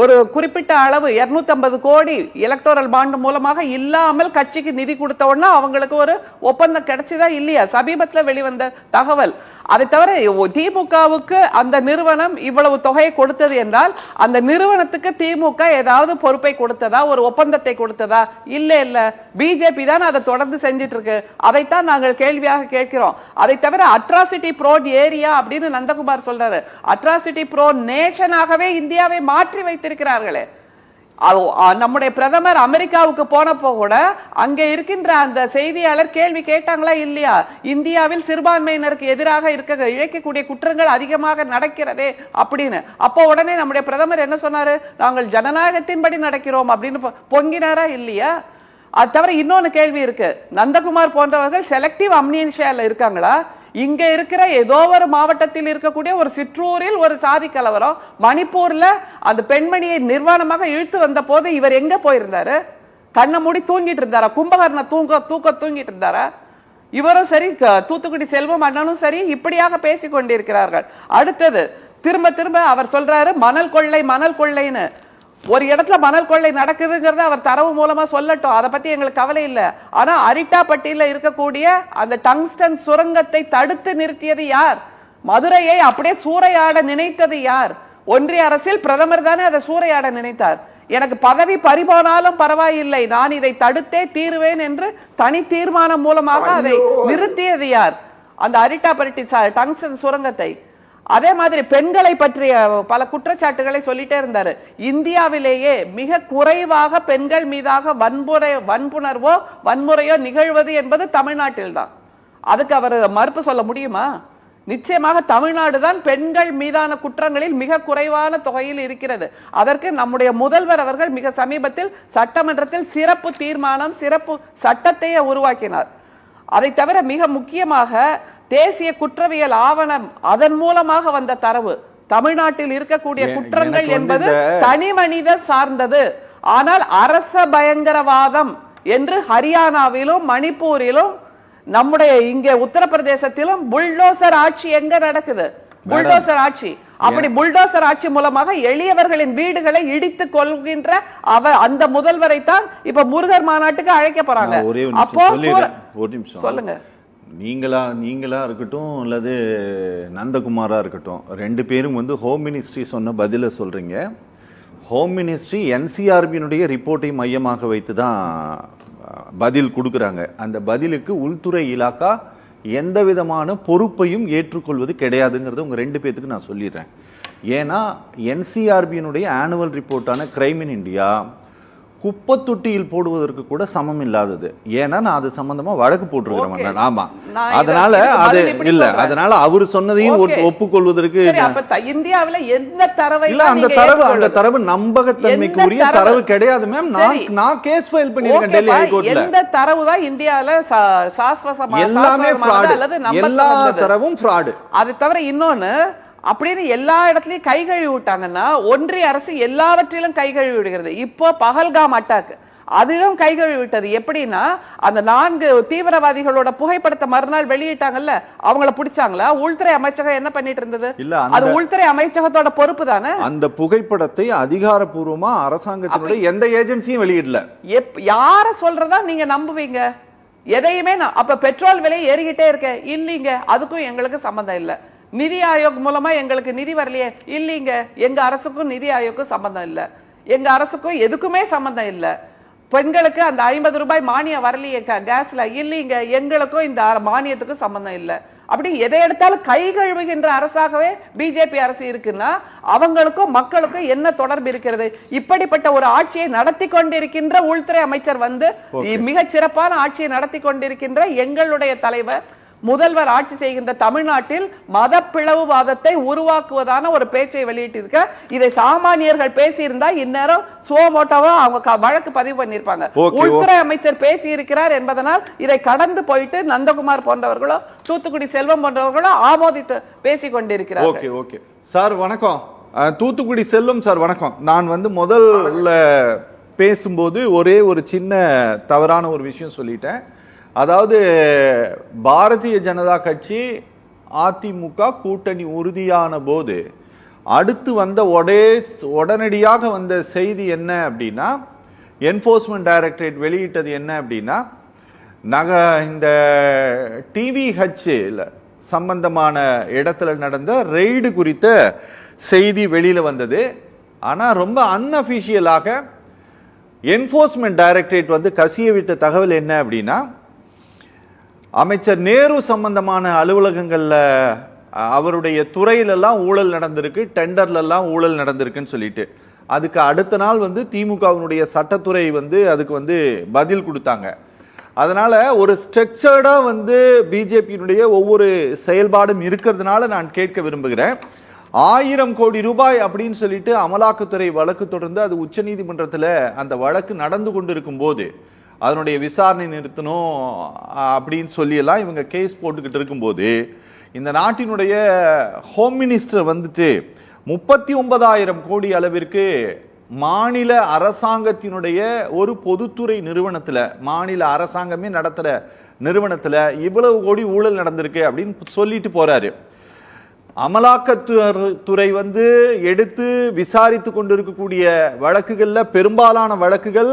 ஒரு குறிப்பிட்ட அளவு 250 கோடி எலக்டோரல் பாண்ட் மூலமாக இல்லாமல் கட்சிக்கு நிதி கொடுத்த உடனே அவங்களுக்கு ஒரு ஒப்பந்தம் கிடைச்சதா இல்லையா? சமீபத்துல வெளிவந்த தகவல். அதை தவிர திமுகவுக்கு அந்த நிறுவனம் இவ்வளவு தொகையை கொடுத்தது என்றால் அந்த நிறுவனத்துக்கு திமுக ஏதாவது பொறுப்பை கொடுத்ததா, ஒரு ஒப்பந்தத்தை கொடுத்ததா? இல்ல பிஜேபி தான் அதை தொடர்ந்து செஞ்சிட்டு இருக்கு. அதைத்தான் நாங்கள் கேள்வியாக கேட்கிறோம். அதை தவிர அட்ராசிட்டி ப்ரோன் ஏரியா அப்படின்னு நந்தகுமார் சொல்றாரு. அட்ராசிட்டி ப்ரோன் நேஷனாகவே இந்தியாவை மாற்றி வைத்திருக்கிறார்களே. நம்முடைய பிரதமர் அமெரிக்காவுக்கு போனப்போ கூட அங்க இருக்கின்ற அந்த செய்தியாளர் கேள்வி கேட்டாங்களா இல்லையா? இந்தியாவில் சிறுபான்மையினருக்கு எதிராக இழைக்கக்கூடிய குற்றங்கள் அதிகமாக நடக்கிறதே அப்படின்னு. அப்போ உடனே நம்முடைய பிரதமர் என்ன சொன்னாரு? நாங்கள் ஜனநாயகத்தின்படி நடக்கிறோம் அப்படின்னு பொங்கினாரா இல்லையா? அது தவிர இன்னொன்னு கேள்வி இருக்கு. நந்தகுமார் போன்றவர்கள் செலக்டிவ் அம்னீஷியால இருக்காங்களா? இங்க இருக்கிற ஏதோ ஒரு மாவட்டத்தில் இருக்கக்கூடிய ஒரு சிற்றூரில் ஒரு சாதி கலவரம், மணிப்பூர்ல அந்த பெண்மணியை நிர்வாணமாக இழுத்து வந்த போது இவர் எங்க போயிருந்தாரு? கண்ணை மூடி தூங்கிட்டு இருந்தாரா? கும்பகர்ண தூங்கிட்டு இருந்தாரா? இவரும் சரி, தூத்துக்குடி செல்வம் அண்ணனும் சரி இப்படியாக பேசிக் கொண்டிருக்கிறார்கள். அடுத்தது திரும்ப அவர் சொல்றாரு மணல் கொள்ளைன்னு. ஒரு இடத்துல மணல் கொள்ளை நடக்குதுங்கிறத அவர் தரவு மூலமா சொல்லட்டும், அதை பத்தி எங்களுக்கு கவலை இல்லை. ஆனா அரிட்டாப்பட்டியில இருக்கக்கூடிய அந்த டங்ஸ்டன் சுரங்கத்தை தடுத்து நிறுத்தியது யார்? மதுரையை அப்படியே சூறையாட நினைத்தது யார்? ஒன்றிய அரசில் பிரதமர் தானே அதை சூறையாட நினைத்தார். எனக்கு பதவி பறிபோனாலும் பரவாயில்லை, நான் இதை தடுத்தே தீருவேன் என்று தனி தீர்மானம் மூலமாக அதை நிறுத்தியது யார்? அந்த அரிட்டாப்பட்டி டங்ஸ்டன் சுரங்கத்தை. அதே மாதிரி பெண்களை பற்றிய பல குற்றச்சாட்டுகளை சொல்லிட்டே இருந்தாரு. இந்தியாவிலேயே மிக குறைவாக பெண்கள் மீதாக வன்முறையோ நிகழ்வது என்பது தமிழ்நாட்டில் தான். அதுக்கு அவர் மறுப்பு சொல்ல முடியுமா? நிச்சயமாக தமிழ்நாடு தான் பெண்கள் மீதான குற்றங்களில் மிக குறைவான தொகையில் இருக்கிறது. அதற்கு நம்முடைய முதல்வர் அவர்கள் மிக சமீபத்தில் சட்டமன்றத்தில் சிறப்பு தீர்மானம், சிறப்பு சட்டத்தையே உருவாக்கினார். அதை தவிர மிக முக்கியமாக தேசிய குற்றவியல் ஆவணம், அதன் மூலமாக வந்த தரவு, தமிழ்நாட்டில் இருக்கக்கூடிய குற்றங்கள் என்பது தனி மனித சார்ந்தது. ஆனால் அரச பயங்கரவாதம் என்று ஹரியானாவிலும் மணிப்பூரிலும் நம்முடைய இங்கே உத்தரப்பிரதேசத்திலும் புல்டோசர் ஆட்சி எங்க நடக்குது? புல்டோசர் ஆட்சி. அப்படி புல்டோசர் ஆட்சி மூலமாக எளியவர்களின் வீடுகளை இடித்து கொள்கின்ற அந்த முதல்வரை தான் இப்ப முருகர் மாநாட்டுக்கு அழைக்க போறாங்க. அப்போ சொல்லுங்க, நீங்களா இருக்கட்டும் அல்லது நந்தகுமாரா இருக்கட்டும், ரெண்டு பேரும் ஹோம் மினிஸ்ட்ரி சொன்ன பதில சொல்றீங்க. ஹோம் மினிஸ்ட்ரி என்சிஆர்பியினுடைய ரிப்போர்ட்டை மையமாக வைத்து தான் பதில் கொடுக்குறாங்க. அந்த பதிலுக்கு உள்துறை இலாக்கா எந்த விதமான பொறுப்பையும் ஏற்றுக்கொள்வது கிடையாதுங்கிறத உங்க ரெண்டு பேத்துக்கு நான் சொல்லிடுறேன். ஏன்னா என்சிஆர்பியினுடைய ஆனுவல் ரிப்போர்ட்டான கிரைம் இன் இந்தியா குப்பத்தொட்டியில் போடுவதற்கு கூட சமம் இல்லாதது. ஏன்னா நான் அது சம்பந்தமா வழக்கு போட்டிருக்கிறேன். ஆமா, அதனால அது இல்ல, அதனால அவர் சொன்னதையும் ஒப்புக்கொள்வதற்கு இந்தியாவில எந்த தரவை இல்ல, அந்த தரவு நம்பகத்தன்மைக்கு உரிய தரவு கிடையாது மேம். நான் கேஸ் ஃபைல் பண்ணிருக்கேன் டெல்லி ஹைகோர்ட்ல. எந்த தரவு தான் இந்தியாவில சாஸ்வசமா எல்லாமே ஃப்ராட், எல்லா தரவும் ஃப்ராட். அது தவிர இன்னொன்னு, அப்படின்னு எல்லா இடத்துலயும் கை கழுவி விட்டாங்கன்னா ஒன்றிய அரசு எல்லாவற்றிலும் கை கழுவி விடுகிறது. இப்போ பகல்காம் அட்டாக், அதிலும் கை கழுவி விட்டது. எப்படின்னா அந்த 4 தீவிரவாதிகளோட புகைப்படத்தை மறுநாள் வெளியிட்டாங்கல்ல, அவங்கள பிடிச்சாங்களா? உள்துறை அமைச்சகம் என்ன பண்ணிட்டு இருந்தது? அது உள்துறை அமைச்சகத்தோட பொறுப்பு தானே. அந்த புகைப்படத்தை அதிகாரப்பூர்வமா அரசாங்கத்தினுடைய எந்த ஏஜென்சியும் வெளியிடல. யார சொல்றதா நீங்க நம்புவீங்க? எதையுமே அப்ப பெட்ரோல் விலை ஏறிக்கிட்டே இருக்க இல்லீங்க, அதுக்கும் எங்களுக்கு சம்பந்தம் இல்ல. நிதி ஆயோக் மூலமா எங்களுக்கு நிதி வரலையே இல்லீங்க, எங்க அரசுக்கும் நிதி ஆயோக்கும் சம்பந்தம் இல்ல, எங்க அரசுக்கும் எதுக்குமே சம்பந்தம் இல்ல. பெண்களுக்கு அந்த 50 ரூபாய் மானியம் வரலையே கேஸ்ல இல்லீங்க, எங்களுக்கும் இந்த மானியத்துக்கும் சம்பந்தம் இல்ல. அப்படி எதை எடுத்தாலும் கை கழுவுகின்ற அரசாகவே பிஜேபி அரசு இருக்குன்னா அவங்களுக்கும் மக்களுக்கும் என்ன தொடர்பு இருக்கிறது? இப்படிப்பட்ட ஒரு ஆட்சியை நடத்தி கொண்டிருக்கின்ற உள்துறை அமைச்சர் மிக சிறப்பான ஆட்சியை நடத்தி கொண்டிருக்கின்ற எங்களுடைய தலைவர் முதல்வர் ஆட்சி செய்கின்ற தமிழ்நாட்டில் மத பிளவுவாதத்தை உருவாக்குவதான ஒரு பேச்சை வெளியிட்டிருக்க. இதை சாமானியர்கள் பேசியிருந்தா இந்நேரம் சுவமோட்டோவா அவங்க வழக்கு பதிவு பண்ணிருப்பாங்க. உள்துறை அமைச்சர் பேசி இருக்கிறார் என்பதனால் இதை கடந்து போயிட்டு நந்தகுமார் போன்றவர்களோ தூத்துக்குடி செல்வம் போன்றவர்களோ ஆமோதித்து பேசிக் கொண்டிருக்கிறார். சார் வணக்கம். தூத்துக்குடி செல்வம் சார் வணக்கம். நான் முதல்ல பேசும்போது ஒரே ஒரு சின்ன தவறான ஒரு விஷயம் சொல்லிட்டேன். அதாவது பாரதிய ஜனதா கட்சி அதிமுக கூட்டணி உறுதியான போது அடுத்து உடனடியாக வந்த செய்தி என்ன அப்படின்னா, என்ஃபோர்ஸ்மெண்ட் டைரக்டரேட் வெளியிட்டது என்ன அப்படின்னா, இந்த டிவிஹெச் சம்பந்தமான இடத்துல நடந்த ரெய்டு குறித்த செய்தி வெளியில வந்தது. ஆனா ரொம்ப அன்அபிஷியலாக என்ஃபோர்ஸ்மெண்ட் டைரக்டரேட் கசிய விட்ட தகவல் என்ன அப்படின்னா, அமைச்சர் நேரு சம்பந்தமான அலுவலகங்கள்ல அவருடைய துறையிலெல்லாம் ஊழல் நடந்திருக்கு, டெண்டர்ல எல்லாம் ஊழல் நடந்திருக்குன்னு சொல்லிட்டு அதுக்கு அடுத்த நாள் திமுகவினுடைய சட்டத்துறை அதுக்கு பதில் கொடுத்தாங்க. அதனால ஒரு ஸ்ட்ரக்சர்டா பிஜேபியினுடைய ஒவ்வொரு செயல்பாடும் இருக்கிறதுனால நான் கேட்க விரும்புகிறேன். 1000 கோடி ரூபாய் அப்படின்னு சொல்லிட்டு அமலாக்கத்துறை வழக்கு தொடர்ந்து அது உச்சநீதிமன்றத்தில் அந்த வழக்கு நடந்து கொண்டிருக்கும் போது அதனுடைய விசாரணை நிறுத்தணும் அப்படின்னு சொல்லி எல்லாம் இவங்க கேஸ் போட்டுக்கிட்டு இருக்கும்போது இந்த நாட்டினுடைய ஹோம் மினிஸ்டர் 39,000 கோடி அளவிற்கு மாநில அரசாங்கத்தினுடைய ஒரு பொதுத்துறை நிறுவனத்துல, மாநில அரசாங்கமே நடத்துற நிறுவனத்துல இவ்வளவு கோடி ஊழல் நடந்திருக்கு அப்படின்னு சொல்லிட்டு போறாரு. அமலாக்கத்துறை எடுத்து விசாரித்து கொண்டிருக்கக்கூடிய வழக்குகள்ல பெரும்பாலான வழக்குகள்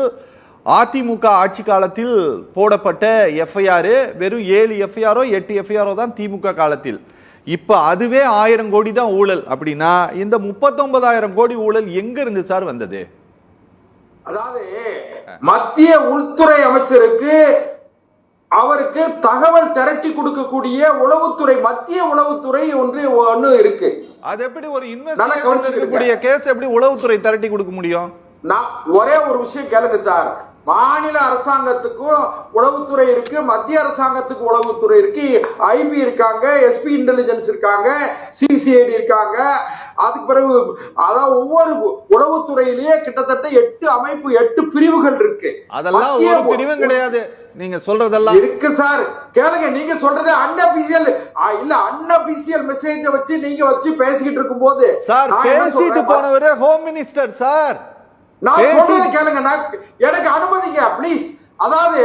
அதிமுக ஆட்சி காலத்தில் போடப்பட்ட எஃப்ஐஆர் வெறும் 7 எஃப்ஐஆரோ 8 எஃப்ஐஆரோ தான் திமுக காலத்தில். இப்ப அதுவே 1000 கோடி தான் ஊழல் அப்படின்னா இந்த 39,000 கோடி ஊழல் எங்க இருந்து சார் வந்தது? அதாவது மத்திய உள்துறை அமைச்சருக்கு அவருக்கு தகவல் திரட்டி கொடுக்கக்கூடிய உளவுத்துறை, மத்திய உளவுத்துறை ஒன்று இருக்கு. அது எப்படி ஒரு இன்வெஸ்டிகேஷன் கேஸ் எப்படி உளவுத்துறை திரட்டி கொடுக்க முடியும்? நான் ஒரே ஒரு விஷயம் கேளுங்க சார். மாநில அரசாங்கத்துக்கும் உளவுத்துறை இருக்கு, மத்திய அரசாங்கத்துக்கு உளவுத்துறை இருக்கு, ஐபி இருக்காங்க, எஸ்பி இன்டெலிஜென்ஸ் இருக்காங்க, சிசிஐடி இருக்காங்க. அதுக்கு பிறகு அதாவது ஒவ்வொரு உளவுத்துறையிலேயே கிட்டத்தட்ட 8 அமைப்பு 8 பிரிவுகள் இருக்கு. அதெல்லாம் ஒரு பிரிவும் கிடையாது நீங்க சொல்றதெல்லாம் இருக்கு சார். கேளுங்க, நீங்க சொல்றது அன்அபிஷியல் இல்ல, அன்அபிஷியல் மெசேஜ் வச்சு நீங்க பேசிக்கிட்டு இருக்கும் போது சார் பேசிட்டு போனவரே ஹோம் மினிஸ்டர் சார். நான் சொல்றதை கேளுங்க, எனக்கு அனுமதிங்க ப்ளீஸ். அதாவது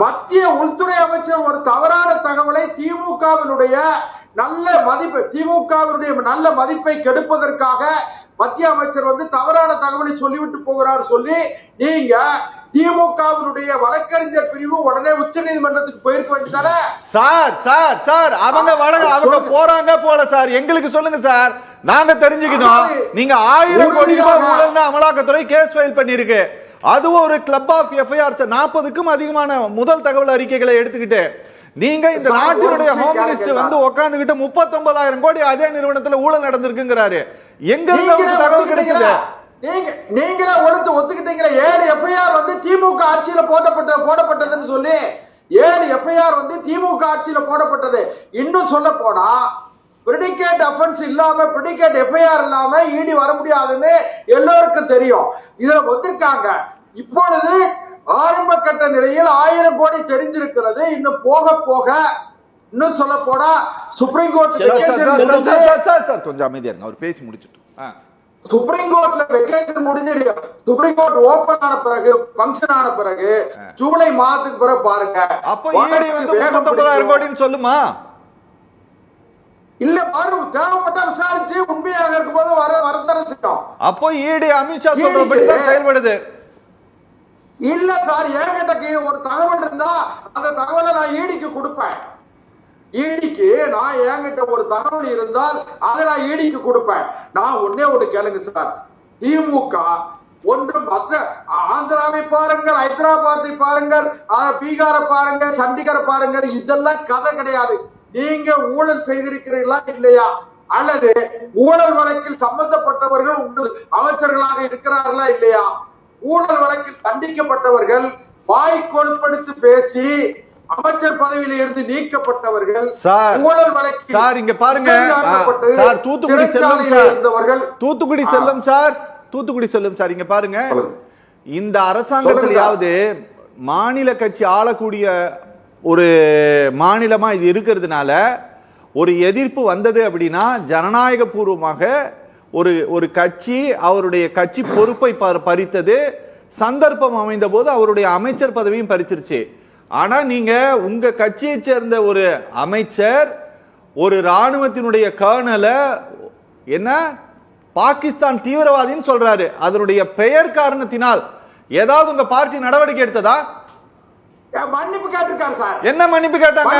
மத்திய உள்துறை அமைச்சர் ஒரு தவறான தகவலை திமுகவினுடைய நல்ல மதிப்பு, திமுகவினுடைய நல்ல மதிப்பை கெடுப்பதற்காக மத்திய அமைச்சர் தவறான தகவலை சொல்லிவிட்டு போகிறார் சொல்லி நீங்க திமுகவினுடைய வழக்கறிஞர் பிரிவு உடனே உச்ச நீதிமன்றத்துக்கு போயிருக்க வேண்டியதானே? சார் சார் சார் அவங்க போறாங்க போல சார், எங்களுக்கு சொல்லுங்க சார், நாங்க தெரிஞ்சுக்கணும். நீங்க 1000 கோடி ரூபாய் ஊழல்னா அமலாக்கத்துறை கேஸ் ஃபைல் பண்ணிருக்கு. அதுவும் ஒரு கிளப் ஆஃப் எஃப்ஐஆர் 40க்கும் அதிகமான முதல் தகவல் அறிக்கைகளை எடுத்துக்கிட்டு நீங்க இந்த நாட்டினுடைய ஹோம் மினிஸ்டர் உட்கார்ந்துகிட்டு 39,000 கோடி அதே நிறுவனத்துல ஊழல் நடந்திருக்குங்கிறாரு. எங்க இருந்து தகவல் கிடைச்சது? நீங்களே ஒத்துக்கிட்டீங்களா? 7 எஃப்ஐஆர் திமுக ஆட்சியில போடப்பட்டதுன்னு சொல்லி 7 எஃப்ஐஆர் திமுக ஆட்சியில போடப்பட்டது. இன்னும் சொல்ல போனா பிரிடிகேட் அஃபென்ஸ் இல்லாம, பிரிடிகேட் எஃப்ஐஆர் இல்லாம இடி வர முடியாதுன்னு எல்லோருக்கும் தெரியும். இதுல வந்திருக்காங்க. இப்பொழுது ஆரம்ப கட்ட நிலையில் 1000 கோடி தெரிந்திருக்கிறது. இன்னும் போக போக இன்னும் சொல்ல போனா சுப்ரீம் கோர்ட் கொஞ்சம் அமைதியா இருங்க, அவர் பேசி முடிச்சுட்டு. சுப்ரீம் கோர்ட்ல வெக்கேஷன் முடிஞ்சிரு, சுப்ரீம் கோர்ட் ஓபன் ஆன பிறகு, பங்கன் ஆன பிறகு ஜூலை மாதத்துக்கு பிறகு பாருங்க. அப்ப ஈடி 39,000 கோடின்னு சொல்லுமா? இல்ல பாருங்க, தேவைப்பட்ட விசாரிச்சு உண்மையாக இருக்கும்போது வரத்தர செய்யும். அப்போ ஈடி அமித்ஷா சொல்றபடி தான் செயல்படுது. இல்ல சார், என்கிட்ட ஒரு தகவல் இருந்தா அந்த தகவலை நான் ஈடிக்கு கொடுப்பேன். ஈடிக்கு நான் என்கிட்ட ஒரு தகவல் இருந்தால் அதை நான் ஈடிக்கு கொடுப்பேன். நான் ஒன்னே ஒண்ணு கேளுங்க சார், திமுக ஒன்று மற்ற ஆந்திராவை பாருங்கள், ஹைதராபாத்தை பாருங்கள், பீகாரை பாருங்கள், சண்டிகரை பாருங்கள், இதெல்லாம் கதை கிடையாது. நீங்க ஊழல் செய்திருக்கிறீர்களா இல்லையா, அல்லது ஊழல் வழக்கில் சம்பந்தப்பட்டவர்கள் உங்கள் அமைச்சர்களாக இருக்கிறார்களா இல்லையா, ஊழல் வழக்கில் தண்டிக்கப்பட்டவர்கள், வாய் கொழுப்படுத்தி பேசி அமைச்சர் பதவியில இருந்து நீக்கப்பட்டவர்கள், ஊழல் வழக்கில் சார் இங்க பாருங்க சார், தூத்துக்குடி செல்லும் சார், தூத்துக்குடி செல்லும் சார், இங்க பாருங்க, இந்த அரசாங்கத்திலாவது மாநில கட்சி ஆளக்கூடிய ஒரு மாநிலமா இது இருக்கிறதுனால ஒரு எதிர்ப்பு வந்தது அப்படின்னா ஜனநாயக பூர்வமாக ஒரு கட்சி அவருடைய கட்சி பொறுப்பை பறித்தது, சந்தர்ப்பம் அமைந்த போது அவருடைய அமைச்சர் பதவியும் பறிச்சிருச்சு. ஆனா நீங்க உங்க கட்சியை சேர்ந்த ஒரு அமைச்சர் ஒரு ராணுவத்தினுடைய கர்னல என்ன பாகிஸ்தான் தீவிரவாதின்னு சொல்றாரு. அதனுடைய பெயர் காரணத்தினால் ஏதாவது உங்க பார்ட்டி நடவடிக்கை எடுத்ததா? மன்னிப்பு கேட்டிருக்காரு சார். என்ன மன்னிப்பு கேட்டாங்க?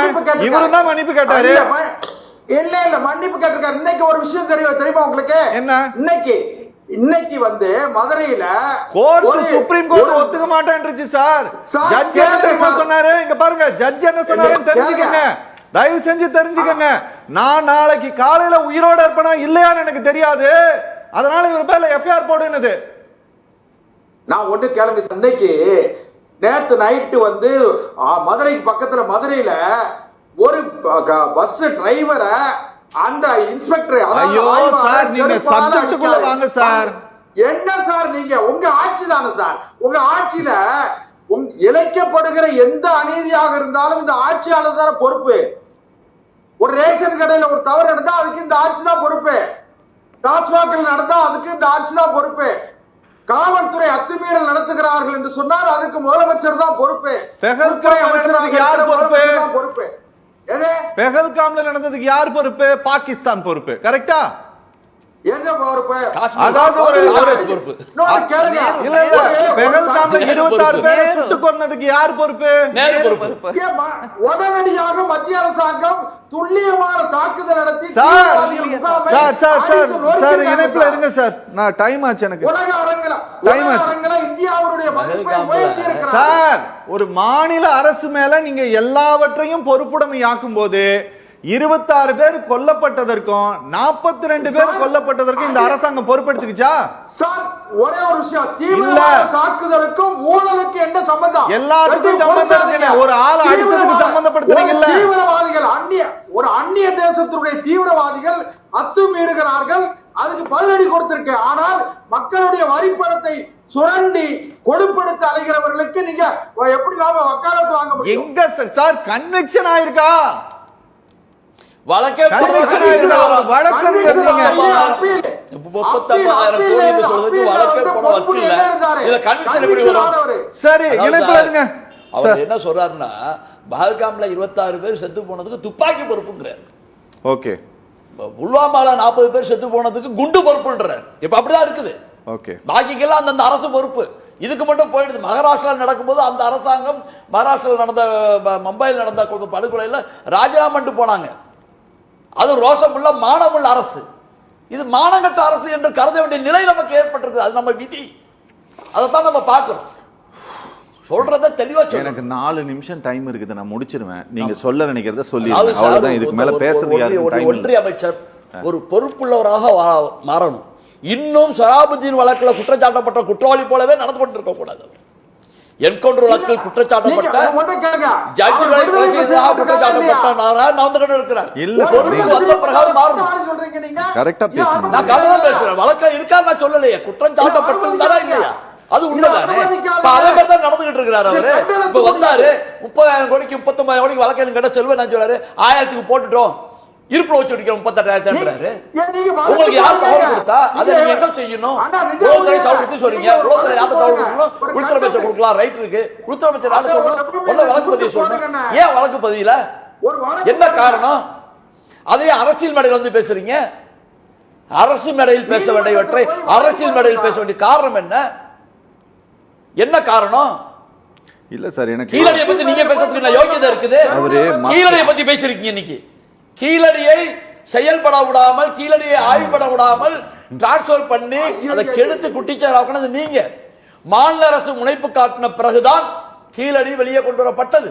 இவரு தான் மன்னிப்பு கேட்டாரு. இல்ல மன்னிப்பு கேட்டிருக்காரு. இன்னைக்கு ஒரு விஷயம் தெரியுமா உங்களுக்கு? என்ன? இன்னைக்கு வந்து மதுரையில கோர்ட் சுப்ரீம் கோர்ட் ஒத்துக்க மாட்டேன்றுச்சு சார். ஜட்ஜ் என்ன சொன்னாரு? இங்க பாருங்க, ஜட்ஜ் என்ன சொன்னாருன்னு தெரிஞ்சுக்கங்க, தயவு செஞ்சு தெரிஞ்சுக்கங்க. நான் நாளைக்கு காலையில உயிரோட இருப்பேனா இல்லையான்னு எனக்கு தெரியாது, அதனால இவர் பேர்ல எஃப்ஐஆர் போடுனது. நான் ஒண்ணு கேளுங்க, இன்னைக்கு நேத்து நைட்டு வந்து மதுரைக்கு பக்கத்துல மதுரையில ஒரு பஸ் டிரைவரை அந்த இன்ஸ்பெக்டர் வாங்க சார். என்ன சார் நீங்க உங்க ஆட்சி தானே சார்? உங்க ஆட்சியில இழைக்கப்படுகிற எந்த அநீதியாக இருந்தாலும் இந்த ஆட்சியாளர் தானே பொறுப்பு. ஒரு ரேஷன் கடையில ஒரு தவறு நடந்தா அதுக்கு இந்த ஆட்சி தான் பொறுப்பு. டாஸ்மாகில் நடந்தா அதுக்கு இந்த ஆட்சி தான் பொறுப்பு. காவல்துறை அத்துமீறல் நடத்துகிறார்கள் என்று சொன்னால் அதுக்கு முதலமைச்சர் தான் பொறுப்பு. உள்துறை அமைச்சராக பொறுப்பு. பெஹல்காம்ல நடந்ததுக்கு யார் பொறுப்பு? பாகிஸ்தான் பொறுப்பு. கரெக்டா? எங்க பொறுப்பு? அதாவது ஒரு பொறுப்பு இல்ல, பெஹல்காம்ல 26 பேரை சுட்டுக் கொன்னதுக்கு யார் பொறுப்பு? நேரு பொறுப்பு. உடனடியாக மத்திய அரசாங்கம் துல்லியமான தாக்குதல் நடத்தி இணைப்புல இருங்க சார், நான் டைம் ஆச்சு எனக்கு. உலக அரங்கில இந்தியாவுடைய மதிப்பை உயர்த்தி இருக்கிறார் சார். ஒரு மாநில அரசு மேல நீங்க எல்லாவற்றையும் பொறுப்புடைமையாக்கும் போது 26 பேர் கொல்லப்பட்டதற்கும் 42 பேர் கொல்லப்பட்டதற்கும் இந்த அரசாங்கம் பொறுப்பெடுத்துக்கிச்சா? சார் ஒரே ஒரு விஷயம், தீவிரவாத தாக்குதலுக்கும் ஊழலுக்கு என்ன சம்பந்தம்? எல்லாத்துக்கும் சம்பந்தம் இருக்கு. ஒரு ஆள் அடிச்சதுக்கு சம்பந்தப்படுத்துறீங்கல்ல? தீவிரவாதிகள் ஒரு அந்நிய தேசத்தினுடைய தீவிரவாதிகள் அத்துமீறுகிறார்கள், அதுக்கு பதிலடி கொடுத்திருக்கு. ஆனால் மக்களுடைய வரிப்பணத்தை சுரண்டி கொடுப்படுத்த அலைகிறவர்களுக்கு நீங்க எப்படி நாம வக்காலத்து வாங்க முடியும்? எங்க சார் கன்விக்ஷன் ஆயிருக்கா? வழக்கே சரி, அவர் என்ன சொல்றாருன்னா, பஹல்காம்ல 26 பேர் செத்து போனதுக்கு துப்பாக்கி பொறுப்புங்கிறார். ஓகே. புல்வாமால 40 பேர் செத்து போனதுக்கு குண்டு பொறுப்புன்றார். இப்ப அப்படிதான் இருக்குது. ஓகே. பாக்கிக்கெல்லாம் அந்தந்த அரசு பொறுப்பு. இதுக்கு மட்டும் போயிடுது. மகாராஷ்டிரா நடக்கும்போது அந்த அரசாங்கம் மகாராஷ்டிராவில் நடந்த மும்பையில் நடந்த படுகொலையில் ராஜினாமா பண்ணிட்டு போனாங்க. அது ரோசமுள்ள மானமுள்ள அரசு. இது மானங்கட்ட அரசு என்று கருத வேண்டிய நிலை நமக்கு ஏற்பட்டிருக்கு. அது நம்ம விதி. அதைத்தான் நம்ம பார்க்கிறோம். சொல்றத தெளிவா சொல்லுங்க. எனக்கு 4 நிமிஷம் டைம் இருக்குது, நான் முடிச்சிருவேன். நீங்க சொல்ல நினைக்கிறத சொல்லி அவ்வளவுதான். இதுக்கு மேல பேசுறது ஒன்றிய அமைச்சர் ஒரு பொறுப்புள்ளவராக மாறணும். இன்னும் சராபுதீன் வழக்கில் குற்றச்சாட்டப்பட்ட குற்றவாளி போலவே நடந்து கொண்டிருக்க கூடாது. என்கவுண்டர் வழக்கில் குற்றச்சாட்டப்பட்ட ஜட்ஜுகளை குற்றச்சாட்டப்பட்ட நடந்து இருக்கிறார். பிரகாரம் மாறணும். கரெக்டா பேசுறேன். நான் கரெக்டா பேசுறேன். வழக்கில் இருக்கா நான் சொல்லலையே. குற்றம் சாட்டப்பட்டிருந்தாரா இல்லையா? அது உண்மைதானே. அதே மாதிரி தான் நடந்துகிட்டு இருக்கிறாரு அவரு. இப்ப வந்தாரு 30,000 கோடிக்கு 39,000 கோடிக்கு வழக்கு கேட்ட செல்வன் நான் சொல்றாரு 1000க்கு போட்டுட்டோம், இருப்புல வச்சு அடிக்கிறோம் 38,000. உங்களுக்கு யார் தகவல் கொடுத்தா அதை நீங்க எங்க செய்யணும்? சொல்றீங்க உள்துறை அமைச்சர் கொடுக்கலாம், ரைட் இருக்கு. உள்துறை அமைச்சர் யாரும் சொல்லணும், வழக்கு பதிவு சொல்லணும். ஏன் வழக்கு பதியல? என்ன காரணம்? அதே அரசியல் மேடையில் வந்து பேசுறீங்க. அரசு மேடையில் பேச வேண்டியவற்றை அரசியல் மேடையில் பேச வேண்டிய காரணம் என்ன? என்ன காரணம்? இல்ல சார், எனக்கு கீழடியை பத்தி நீங்க பேசுறதுக்கு யோகியதை இருக்குது. கீழடியை பத்தி பேசிருக்கீங்க. இன்னைக்கு கீழடியை செயல்பட விடாமல், கீழடியை ஆய்வுபட விடாமல் டிரான்ஸ்பர் பண்ணி அதை கெடுத்து குட்டிச்சாராக்குனது நீங்க. மாநில அரசு முனைப்பு காட்டின பிறகுதான் கீழடி வெளியே கொண்டு வரப்பட்டது.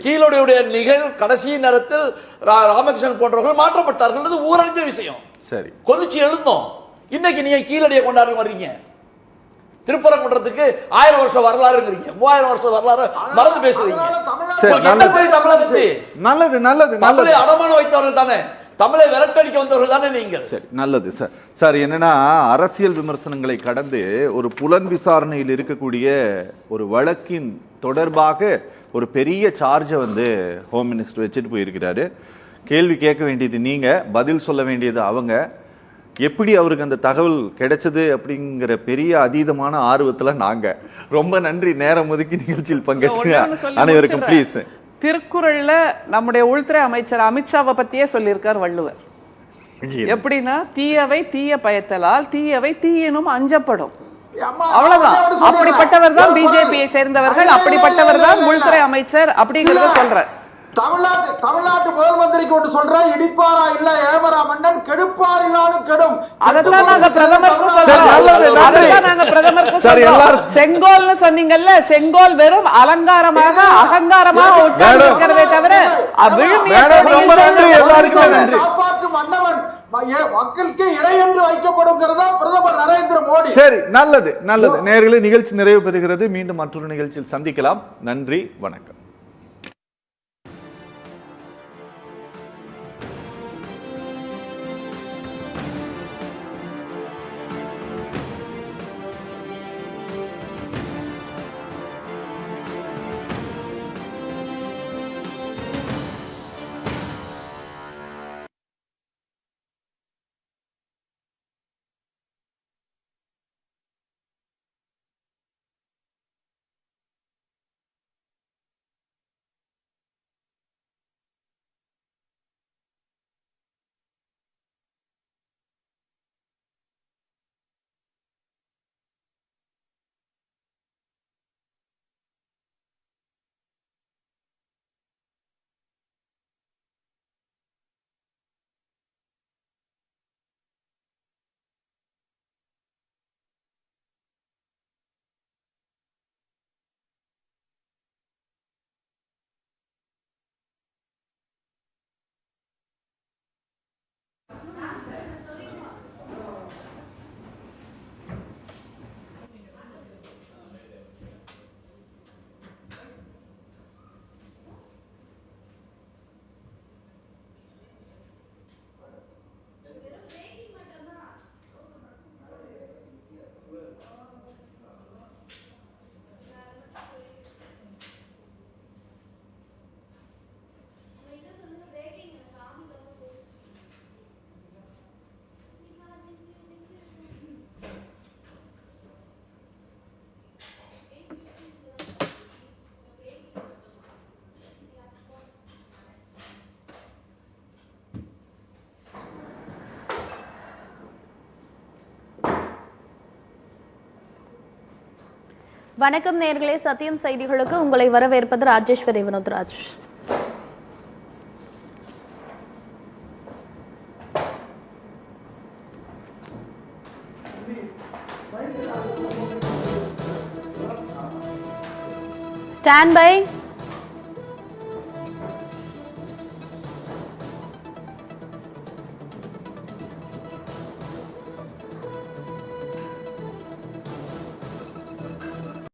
கீழடியுடைய நிகழ்வு கடைசி நேரத்தில் ராமகிருஷ்ணன் போன்றவர்கள் மாற்றப்பட்டார்கள். ஊரறிந்த விஷயம். சரி, கொதிச்சு எழுந்தோம். இன்னைக்கு நீங்க கீழடியை கொண்டாட வர்றீங்க. திருப்பரங்குன்றத்துக்கு 1000 வருஷம் வரலாறு, 3000 வருஷம் வரலாறு மறந்து பேசுறீங்க. நல்லது நல்லது. தமிழை அடமானம் வைத்தவர்கள் தானே, தமிழை விரட்டடிக்க வந்தவர்கள் தானே நீங்கள். சரி, நல்லது சார். சார், என்னன்னா அரசியல் விமர்சனங்களை கடந்து ஒரு புலன் விசாரணையில் இருக்கக்கூடிய ஒரு வழக்கின் தொடர்பாக ஒரு பெரிய சார்ஜை வந்து ஹோம் மினிஸ்டர் வச்சுட்டு போயிருக்கிறாரு. கேள்வி கேட்க வேண்டியது நீங்க, பதில் சொல்ல வேண்டியது அவங்க. எப்படி அவருக்கு அந்த தகவல் கிடைச்சது அப்படிங்கிற பெரிய அதீதமான ஆர்வத்துல நாங்க. ரொம்ப நன்றி நேரம் ஒதுக்கி நிகழ்ச்சியில் பங்கேற்ற அனைவருக்கும். ப்ளீஸ். திருக்குறள்ல நம்முடைய உள்துறை அமைச்சர் அமித்ஷாவை பத்தியே சொல்லியிருக்கார் வள்ளுவர். எப்படின்னா, தீயவை தீய பயத்தலால் தீயவை தீயினும் அஞ்சப்படும். அவ்வளவுதான். அப்படிப்பட்டவர் தான் பிஜேபியை சேர்ந்தவர்கள், அப்படிப்பட்டவர் தான் உள்துறை அமைச்சர் அப்படிங்கறத சொல்ற. தமிழ்நாட்டு முதல் மந்திரிக்கு ஒன்று சொல்ற, இடிப்பாரா இல்ல ஏமரா மன்னன், கெடுப்பார் இல்லாலும் கெடும். அதெல்லாம் நாங்க பிரதமருக்கு சொல்றோம். செங்கோல்னு சொன்னீங்கல்ல, செங்கோல் வெறும் அலங்காரமாக அகங்காரமாக இருக்கிறதே தவிர காப்பாற்று மன்னவன் மக்களுக்கு இறை என்று வைக்கப்படுங்கிறதா பிரதமர் நரேந்திர மோடி. சரி, நல்லது நல்லது. நேயர்களே, நிகழ்ச்சி நிறைவு பெறுகிறது. மீண்டும் மற்றொரு நிகழ்ச்சியில் சந்திக்கலாம். நன்றி, வணக்கம். வணக்கம் நேயர்களே, சத்தியம் செய்திகளுக்கு உங்களை வரவேற்பது ராஜேஸ்வரி வினோத்ராஜ். Stand by.